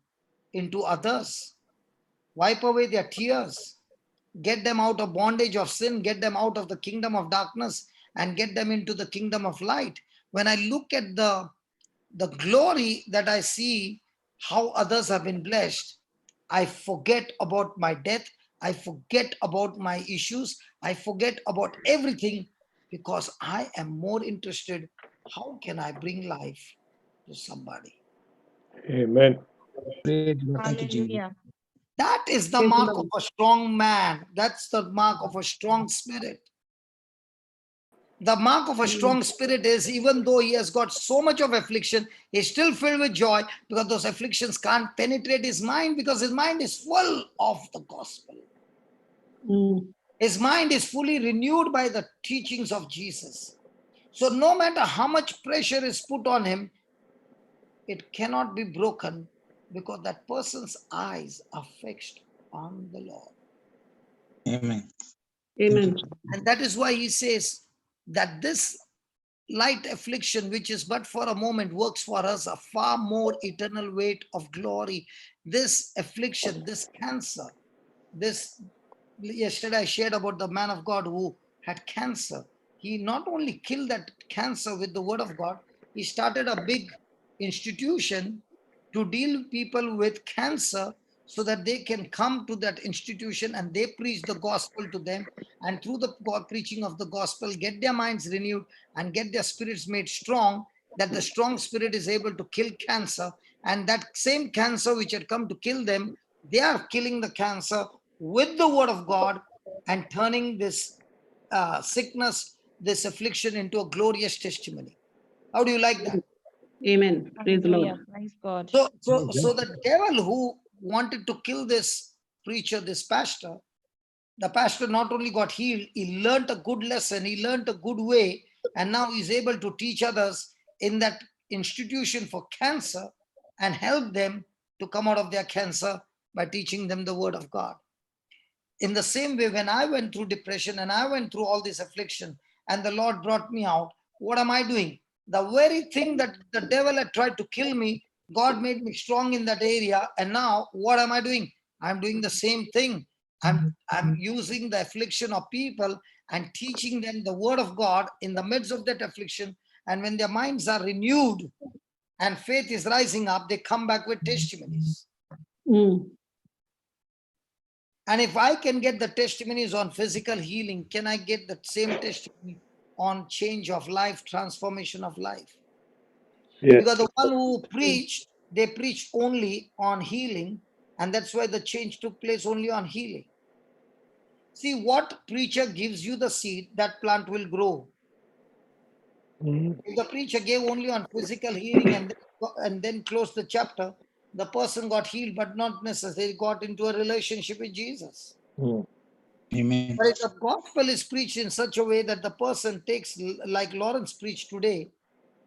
into others. Wipe away their tears. Get them out of bondage of sin. Get them out of the kingdom of darkness and get them into the kingdom of light. When I look at the glory that I see, how others have been blessed, I forget about my death. I forget about my issues. I forget about everything, because I am more interested, how can I bring life to somebody? Amen. Great, Lord. Thank you, Jesus. Hallelujah. That is the Praise the mark of Lord. a strong man. That's the mark of a strong spirit. The mark of a strong spirit is, even though he has got so much of affliction, he's still filled with joy, because those afflictions can't penetrate his mind, because his mind is full of the gospel. His mind is fully renewed by the teachings of Jesus. So no matter how much pressure is put on him, it cannot be broken, because that person's eyes are fixed on the Lord. Amen. Amen. And that is why he says that this light affliction, which is but for a moment, works for us a far more eternal weight of glory. This affliction, this cancer, yesterday I shared about the man of God who had cancer. He not only killed that cancer with the word of God, he started a big institution to deal people with cancer, so that they can come to that institution and they preach the gospel to them, and through the preaching of the gospel, get their minds renewed and get their spirits made strong, that the strong spirit is able to kill cancer. And that same cancer which had come to kill them, they are killing the cancer with the word of God, and turning this sickness, this affliction, into a glorious testimony. How do you like that? Amen. Praise the Hallelujah. Lord. Praise God. So the devil who wanted to kill this preacher, this pastor, the pastor not only got healed, he learned a good lesson, he learned a good way, and now he's able to teach others in that institution for cancer and help them to come out of their cancer by teaching them the word of God. In the same way, when I went through depression and I went through all this affliction and the Lord brought me out, what am I doing? The very thing that the devil had tried to kill me, God made me strong in that area. And now what am I doing? I'm doing the same thing. I'm using the affliction of people and teaching them the word of God in the midst of that affliction. And when their minds are renewed and faith is rising up, they come back with testimonies. And if I can get the testimonies on physical healing, can I get the same testimony on change of life, transformation of life? Yes. Because the one who preached, they preached only on healing, and that's why the change took place only on healing. See, what preacher gives you the seed, that plant will grow. Mhm. If the preacher gave only on physical healing and then closed the chapter, the person got healed, but not necessarily got into a relationship with Jesus. Mm. Amen. But if the gospel is preached in such a way that the person takes, like Lawrence preached today,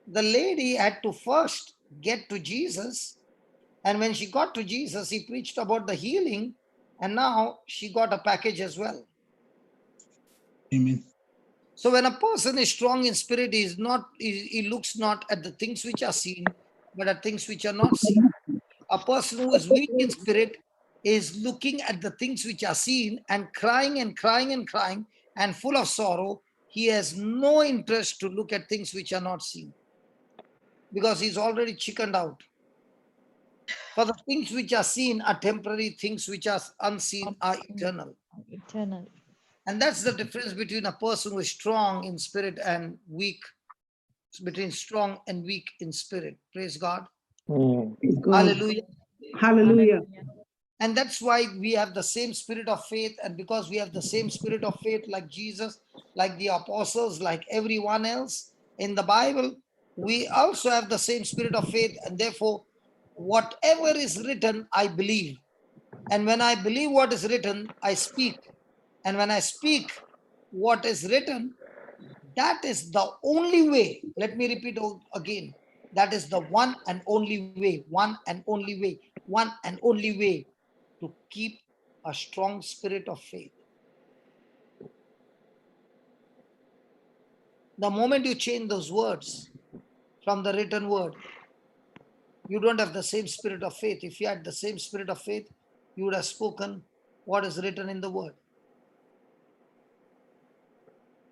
the lady had to first get to Jesus. And when she got to Jesus, he preached about the healing. And now she got a package as well. Amen. So when a person is strong in spirit, he looks not at the things which are seen, but at things which are not seen. A person who is weak in spirit is looking at the things which are seen and crying and crying and crying and full of sorrow. He has no interest to look at things which are not seen because he's already chickened out. For the things which are seen are temporary, things which are unseen are eternal. Eternal. And that's the difference between a person who is strong in spirit and weak, between strong and weak in spirit. Praise God. Mm. God. Hallelujah. Hallelujah. And that's why we have the same spirit of faith. And because we have the same spirit of faith like Jesus, like the apostles, like everyone else in the Bible, we also have the same spirit of faith. And therefore, whatever is written, I believe. And when I believe what is written, I speak. And when I speak what is written, that is the only way. Let me repeat again. That is the one and only way, one and only way, one and only way to keep a strong spirit of faith. The moment you change those words from the written word, you don't have the same spirit of faith. If you had the same spirit of faith, you would have spoken what is written in the word.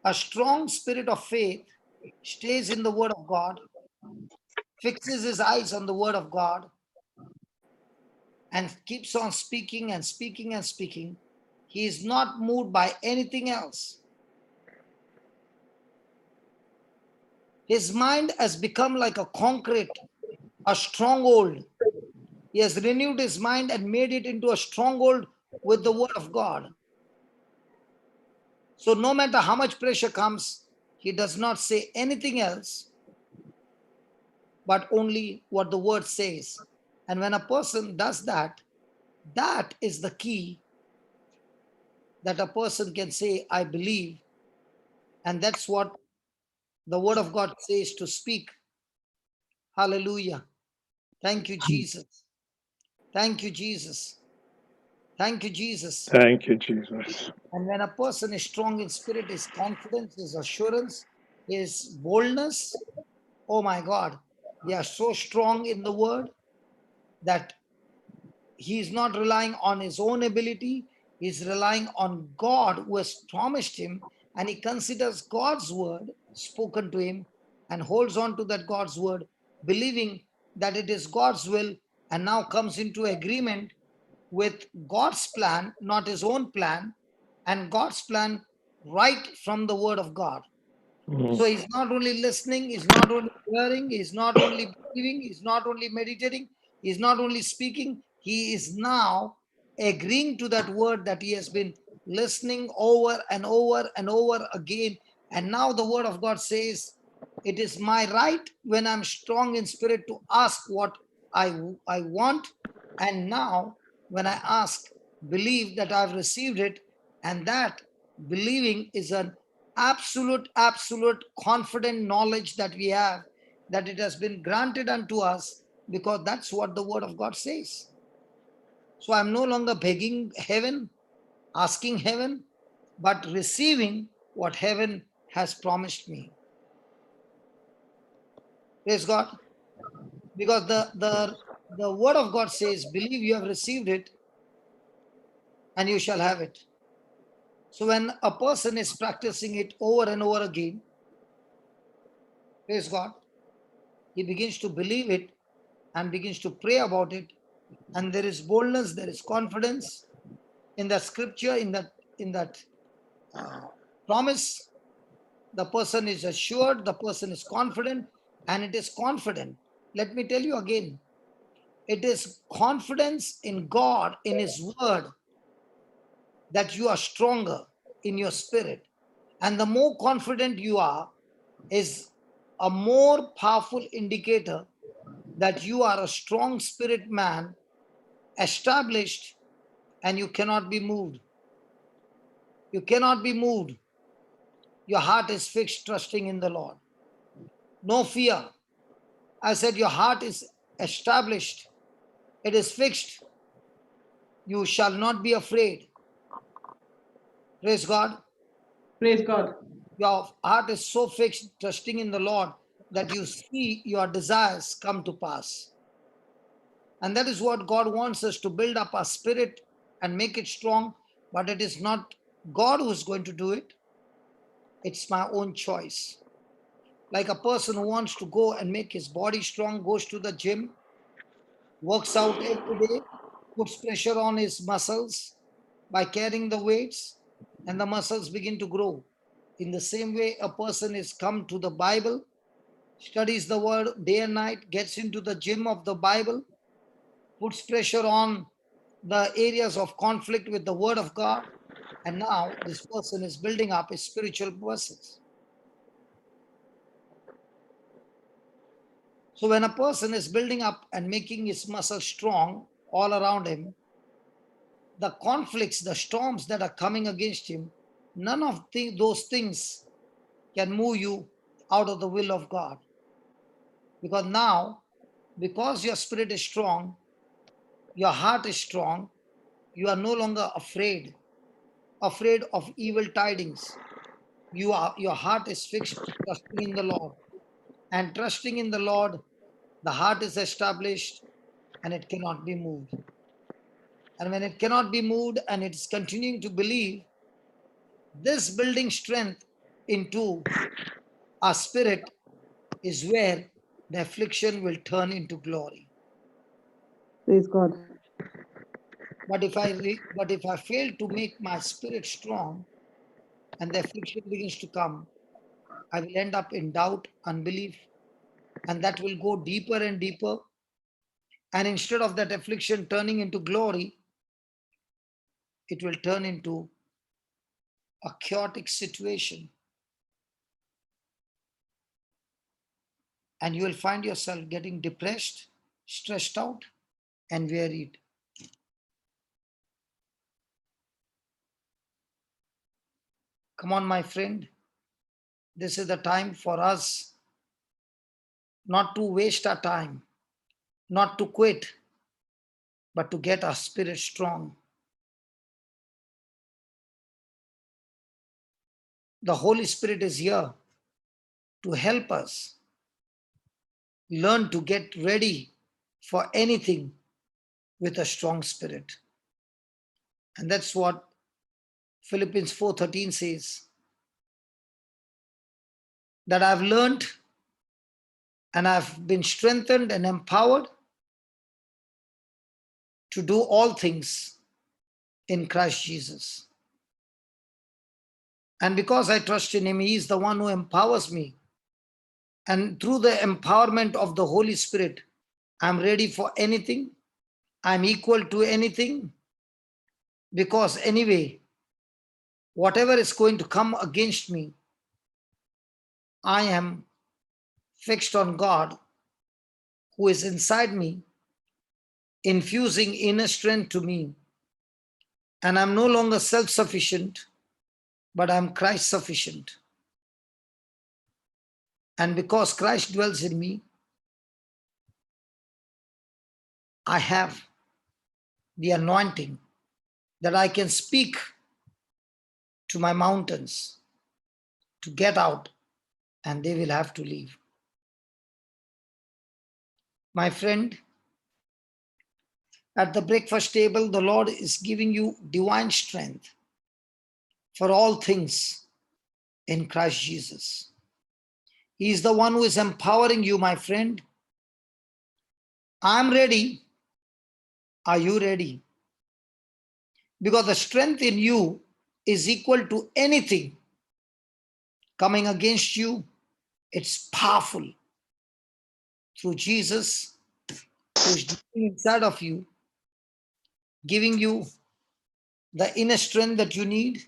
A strong spirit of faith stays in the word of God, fixes his eyes on the word of God, and keeps on speaking and speaking and speaking. He is not moved by anything else. His mind has become like a concrete, a stronghold. He has renewed his mind and made it into a stronghold with the word of God. So no matter how much pressure comes, he does not say anything else, but only what the word says. And when a person does that, that is the key that a person can say, I believe. And that's what the word of God says to speak. Hallelujah. Thank you, Jesus. Thank you, Jesus. Thank you, Jesus. Thank you, Jesus. And when a person is strong in spirit, his confidence, his assurance, his boldness, oh my God, they are so strong in the word that he is not relying on his own ability. He's relying on God who has promised him, and he considers God's word spoken to him and holds on to that God's word, believing that it is God's will, and now comes into agreement with God's plan, not his own plan, and God's plan right from the word of God. Mm. So he's not only listening, he's not only hearing, he's not only believing, he's not only meditating, he's not only speaking, he is now agreeing to that word that he has been listening over and over and over again. And now the word of God says, it is my right when I'm strong in spirit to ask what I want. And now when I ask, believe that I've received it, and that believing is an absolute confident knowledge that we have that it has been granted unto us, because that's what the word of God says. So I'm no longer begging heaven, asking heaven, but receiving what heaven has promised me. Praise God. Because the word of God says, believe you have received it and you shall have it. So when a person is practicing it over and over again, praise God, he begins to believe it and begins to pray about it. And there is boldness, there is confidence in the scripture, in that promise, the person is assured, the person is confident, and it is confident. Let me tell you again, it is confidence in God, in His word, that you are stronger in your spirit. And the more confident you are, is a more powerful indicator that you are a strong spirit man, established, and you cannot be moved. You cannot be moved. Your heart is fixed, trusting in the Lord. No fear. I said your heart is established. It is fixed. You shall not be afraid. Praise God. Praise God. Your heart is so fixed, trusting in the Lord, that you see your desires come to pass. And that is what God wants us to build up our spirit and make it strong. But it is not God who is going to do it. It's my own choice. Like a person who wants to go and make his body strong, goes to the gym, works out every day, puts pressure on his muscles by carrying the weights, and the muscles begin to grow. In the same way, a person is come to the Bible, studies the word day and night, gets into the gym of the Bible, puts pressure on the areas of conflict with the word of God, and now this person is building up his spiritual muscles. So when a person is building up and making his muscles strong all around him, the conflicts, the storms that are coming against him, none of those things can move you out of the will of God. Because now, because your spirit is strong, your heart is strong, you are no longer afraid of evil tidings. Your heart is fixed, trusting in the Lord. And trusting in the Lord, the heart is established and it cannot be moved. And when it cannot be moved and it's continuing to believe, this building strength into our spirit is where the affliction will turn into glory. Praise God. But if I fail to make my spirit strong and the affliction begins to come, I will end up in doubt, unbelief, and that will go deeper and deeper. And instead of that affliction turning into glory, it will turn into a chaotic situation. And you will find yourself getting depressed, stressed out, and wearied. Come on, my friend. This is the time for us not to waste our time, not to quit, but to get our spirit strong. The Holy Spirit is here to help us learn to get ready for anything with a strong spirit. And that's what Philippians 4:13 says, that I've learned and I've been strengthened and empowered to do all things in Christ Jesus. And because I trust in Him, He is the one who empowers me. And through the empowerment of the Holy Spirit, I'm ready for anything. I'm equal to anything. Because anyway, whatever is going to come against me, I am fixed on God, who is inside me, infusing inner strength to me. And I'm no longer self-sufficient, but I'm Christ-sufficient. And because Christ dwells in me, I have the anointing that I can speak to my mountains to get out, and they will have to leave. My friend, at the breakfast table, the Lord is giving you divine strength for all things in Christ Jesus. He is the one who is empowering you, my friend. I'm ready. Are you ready? Because the strength in you is equal to anything coming against you. It's powerful through Jesus, who is living inside of you, giving you the inner strength that you need.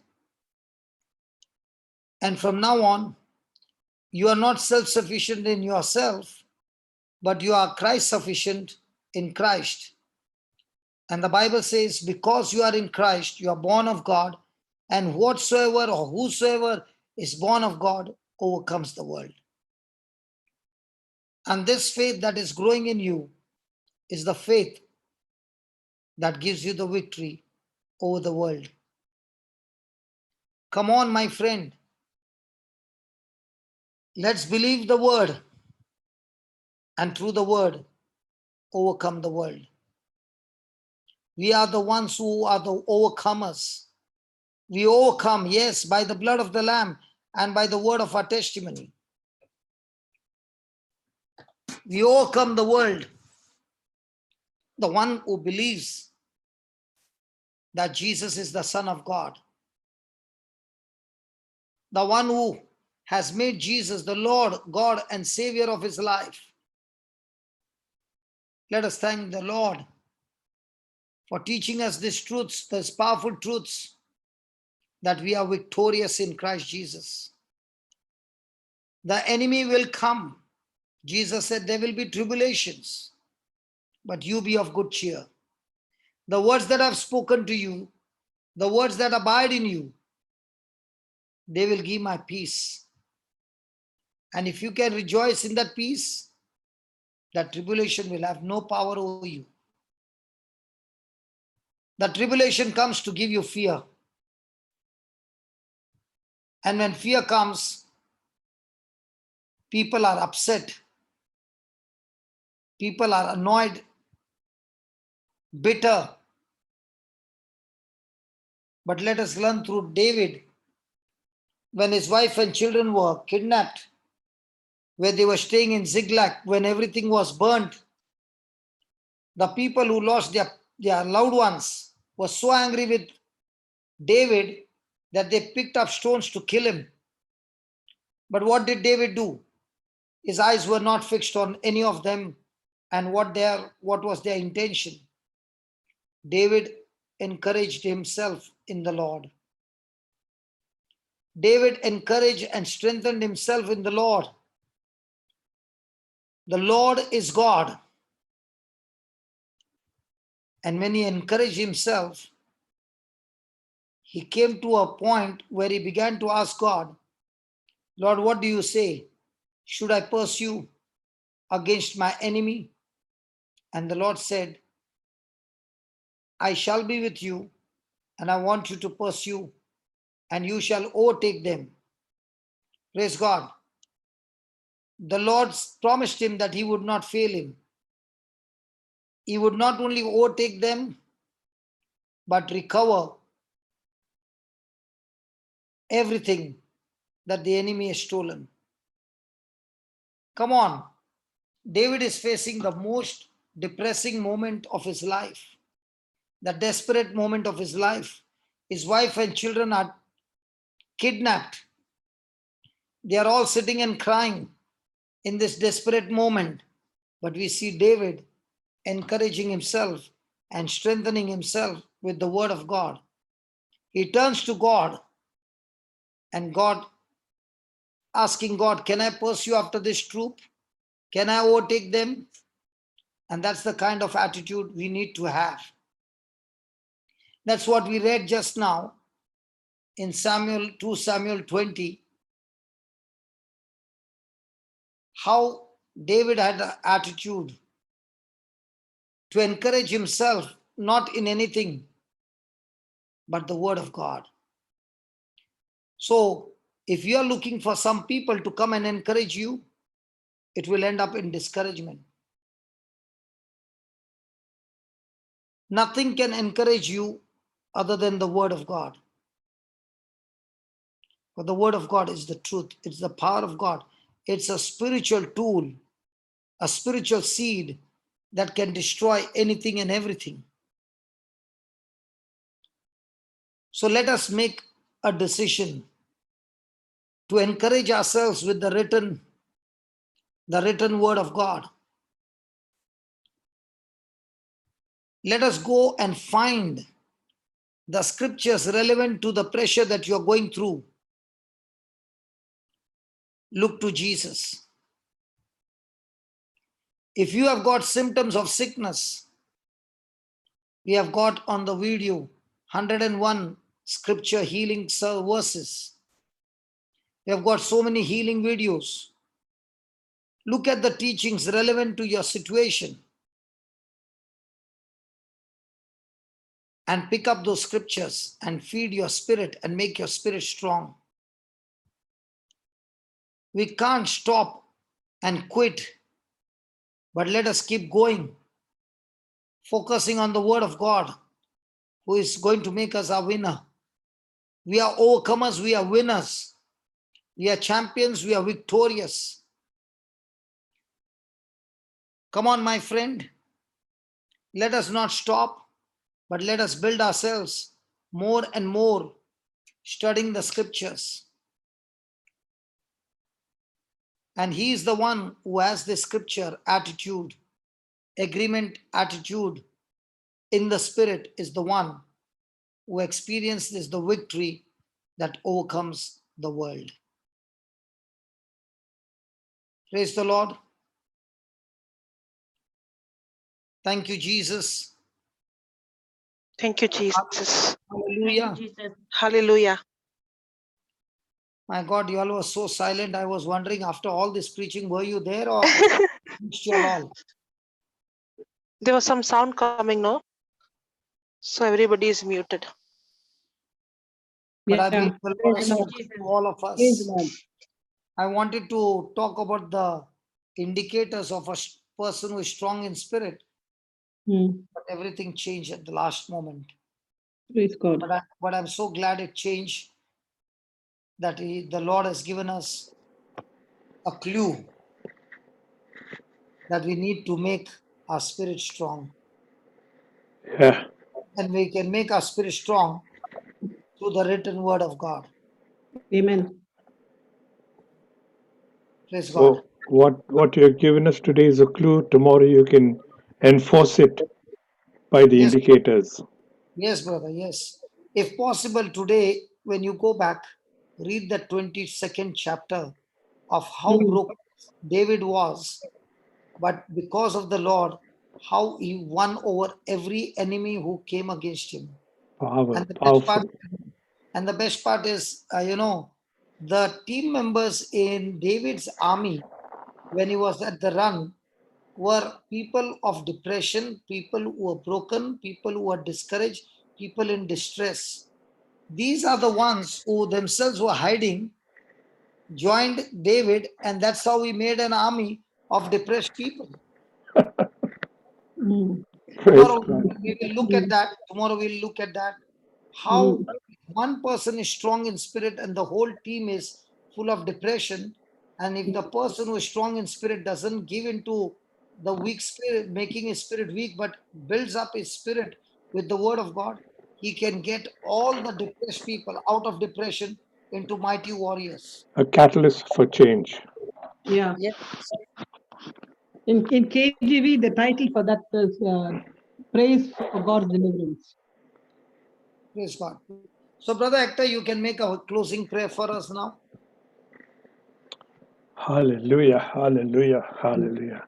And from now on, you are not self-sufficient in yourself, but you are Christ-sufficient in Christ. And the Bible says, because you are in Christ, you are born of God, and whatsoever or whosoever is born of God overcomes the world. And this faith that is growing in you is the faith that gives you the victory over the world. Come on, my friend. Let's believe the word, and through the word, overcome the world. We are the ones who are the overcomers. We overcome, yes, by the blood of the Lamb and by the word of our testimony. We overcome the world. The one who believes that Jesus is the Son of God. The one who has made Jesus the Lord, God, and Savior of his life. Let us thank the Lord for teaching us these truths, these powerful truths, that we are victorious in Christ Jesus. The enemy will come. Jesus said there will be tribulations, but you be of good cheer. The words that I've spoken to you, the words that abide in you, they will give my peace. And if you can rejoice in that peace, that tribulation will have no power over you. The tribulation comes to give you fear. And when fear comes, people are upset. People are annoyed, bitter. But let us learn through David, when his wife and children were kidnapped, where they were staying in Ziklag, when everything was burnt, the people who lost their loved ones were so angry with David that they picked up stones to kill him. But what did David do? His eyes were not fixed on any of them and what was their intention. David encouraged himself in the Lord. David encouraged and strengthened himself in the Lord. The Lord is God. And when he encouraged himself, he came to a point where he began to ask God, Lord, what do you say? Should I pursue against my enemy? And the Lord said, I shall be with you, and I want you to pursue, and you shall overtake them. Praise God. The Lord promised him that he would not fail him. He would not only overtake them, but recover everything that the enemy has stolen. Come on. David is facing the most depressing moment of his life, the desperate moment of his life. His wife and children are kidnapped. They are all sitting and crying in this desperate moment. But we see David encouraging himself and strengthening himself with the word of God. He turns to God, and God asking God, can I pursue after this troop? Can I overtake them? And that's the kind of attitude we need to have. That's what we read just now in 2 Samuel 20. How David had an attitude to encourage himself, not in anything, but the word of God. So, if you are looking for some people to come and encourage you, it will end up in discouragement. Nothing can encourage you other than the word of God. But the word of God is the truth. It's the power of God. It's a spiritual tool, a spiritual seed that can destroy anything and everything. So let us make a decision to encourage ourselves with the written word of God. Let us go and find the scriptures relevant to the pressure that you are going through. Look to Jesus. If you have got symptoms of sickness, we have got on the video 101 scripture healing verses. We have got so many healing videos. Look at the teachings relevant to your situation and pick up those scriptures and feed your spirit and make your spirit strong. We can't stop and quit, but let us keep going, focusing on the word of God, who is going to make us a winner. We are overcomers, we are winners. We are champions, we are victorious. Come on, my friend. Let us not stop, but let us build ourselves more and more, studying the scriptures. And he is the one who has the scripture attitude, agreement attitude in the spirit, is the one who experiences the victory that overcomes the world. Praise the Lord. Thank you, Jesus. Thank you, Jesus. Hallelujah. Thank you, Jesus. Hallelujah. My God, you all were so silent. I was wondering, after all this preaching, were you there or missed you all? There was some sound coming, no? So everybody is muted. But I Yeah. believe the Lord has Praise the Lord. spoken to all of us. Praise the Lord. I wanted to talk about the indicators of a person who is strong in spirit, but everything changed at the last moment. Praise God. But I'm so glad it changed, that the Lord has given us a clue that we need to make our spirit strong. Yeah. And we can make our spirit strong through the written word of God. Amen. Praise God. So what you have given us today is a clue. Tomorrow you can enforce it by the Yes, indicators. yes, brother, yes. If possible, today, when you go back, read the 22nd chapter of how broken David was, but because of the Lord, how he won over every enemy who came against him. And the best part, Powerful. the best part is, the team members in David's army, when he was at the run, were people of depression, people who were broken, people who were discouraged, people in distress. These are the ones who themselves were hiding, joined David, and that's how he made an army of depressed people. Praise Tomorrow God. we will look at that. Tomorrow we'll look at that. How one person is strong in spirit and the whole team is full of depression. And if the person who is strong in spirit doesn't give into the weak spirit, making his spirit weak, but builds up his spirit with the word of God, he can get all the depressed people out of depression into mighty warriors. A catalyst for change. Yeah. Yes. In KGV, the title for that is Praise for God's Deliverance. Praise God. So, Brother Hector, you can make a closing prayer for us now. Hallelujah. Hallelujah. Hallelujah.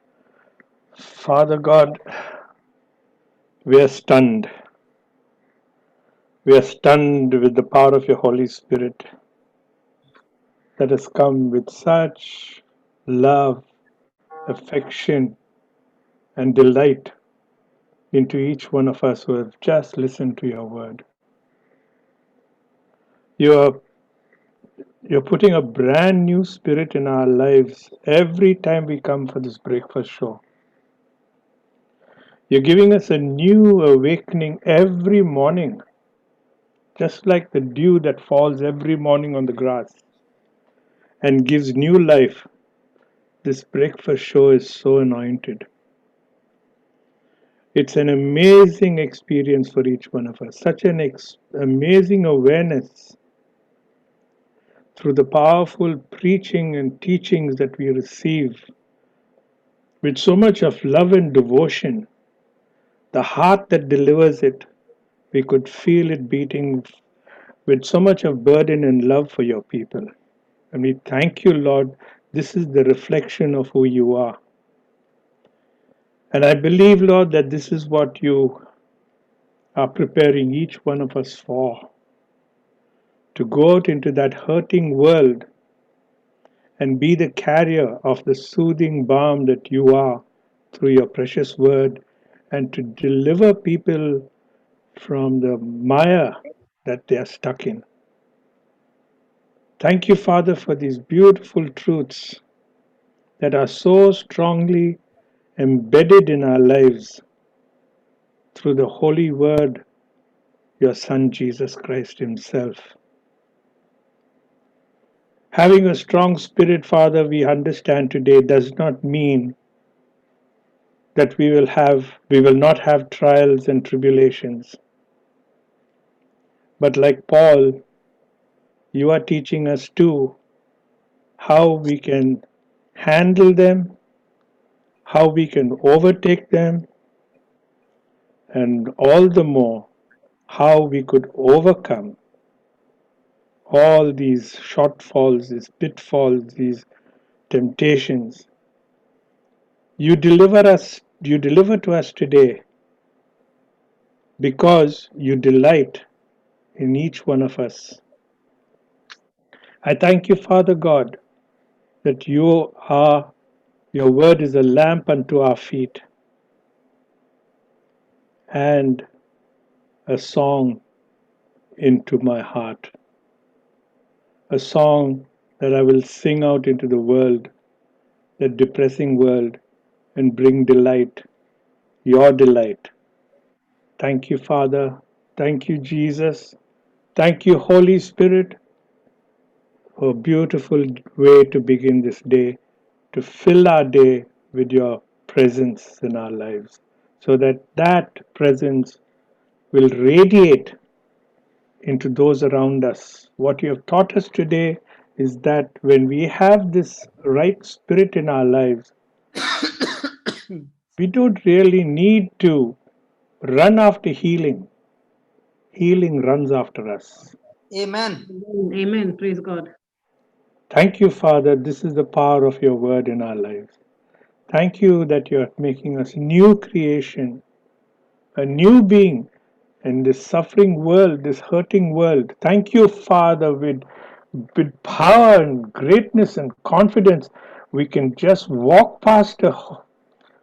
Father God, we are stunned. We are stunned with the power of your Holy Spirit that has come with such love, affection, and delight into each one of us who have just listened to your word. You're putting a brand new spirit in our lives every time we come for this breakfast show. You're giving us a new awakening every morning, just like the dew that falls every morning on the grass and gives new life. This breakfast show is so anointed. It's an amazing experience for each one of us, such an amazing awareness through the powerful preaching and teachings that we receive with so much of love and devotion. The heart that delivers it, we could feel it beating with so much of burden and love for your people. And we thank you, Lord. This is the reflection of who you are. And I believe, Lord, that this is what you are preparing each one of us for, to go out into that hurting world and be the carrier of the soothing balm that you are through your precious word, and to deliver people from the mire that they are stuck in. Thank you, Father, for these beautiful truths that are so strongly embedded in our lives through the holy word, your Son Jesus Christ Himself. Having a strong spirit, Father, we understand today does not mean that we will not have trials and tribulations. But like Paul, you are teaching us too how we can handle them, how we can overtake them, and all the more how we could overcome all these shortfalls, these pitfalls, these temptations. You deliver to us today because you delight in each one of us. I thank you, Father God, that your word is a lamp unto our feet and a song into my heart, a song that I will sing out into the world, that depressing world, and bring delight, your delight. Thank you, Father. Thank you, Jesus. Thank you, Holy Spirit, for a beautiful way to begin this day, to fill our day with your presence in our lives, so that that presence will radiate into those around us. What you have taught us today is that when we have this right spirit in our lives, we don't really need to run after healing. Healing runs after us. Amen. Amen. Praise God. Thank you, Father. This is the power of your word in our lives. Thank you that you're making us new creation, a new being in this suffering world, this hurting world. Thank you, Father, with power and greatness and confidence, we can just walk past a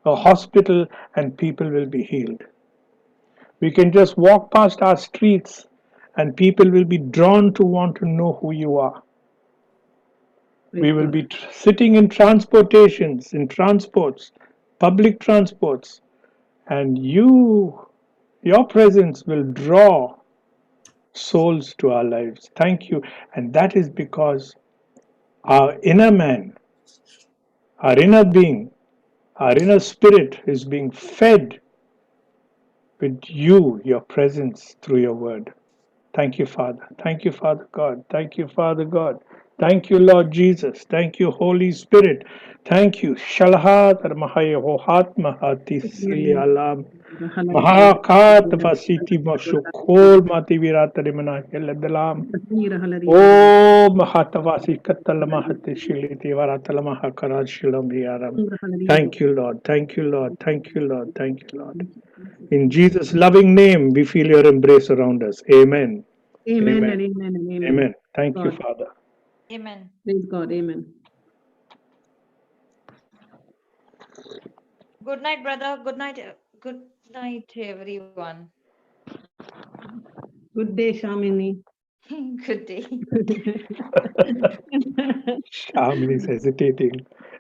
hospital and people will be healed. We can just walk past our streets and people will be drawn to want to know who you are. Praise We will God. be sitting in transportations, in transports, public transports, and your presence will draw souls to our lives. Thank you. And that is because our inner man, our inner being, our inner spirit is being fed with you, your presence through your word. Thank you, Father. Thank you, Father God. Thank you, Father God. Thank you, Lord Jesus. Thank you, Holy Spirit. Thank you. Shalhat Mahayahohat Mahati Sri Alam. Mahakat Vasiti Mashukol Mati Viratarimana Heladalam. Oh Mahatavasi Katalamahati Shiliti Varatalamaha Karashilam Yaram. Thank you, Lord. Thank you, Lord. Thank you, Lord. Thank you, Lord. In Jesus' loving name, we feel your embrace around us. Amen. Amen Amen. and amen and amen. Amen. Thank you, God. Father. Amen. Praise God. Amen. Good night, brother. Good night. Good night, everyone. Good day, Shamini. Good day. Shamini is hesitating.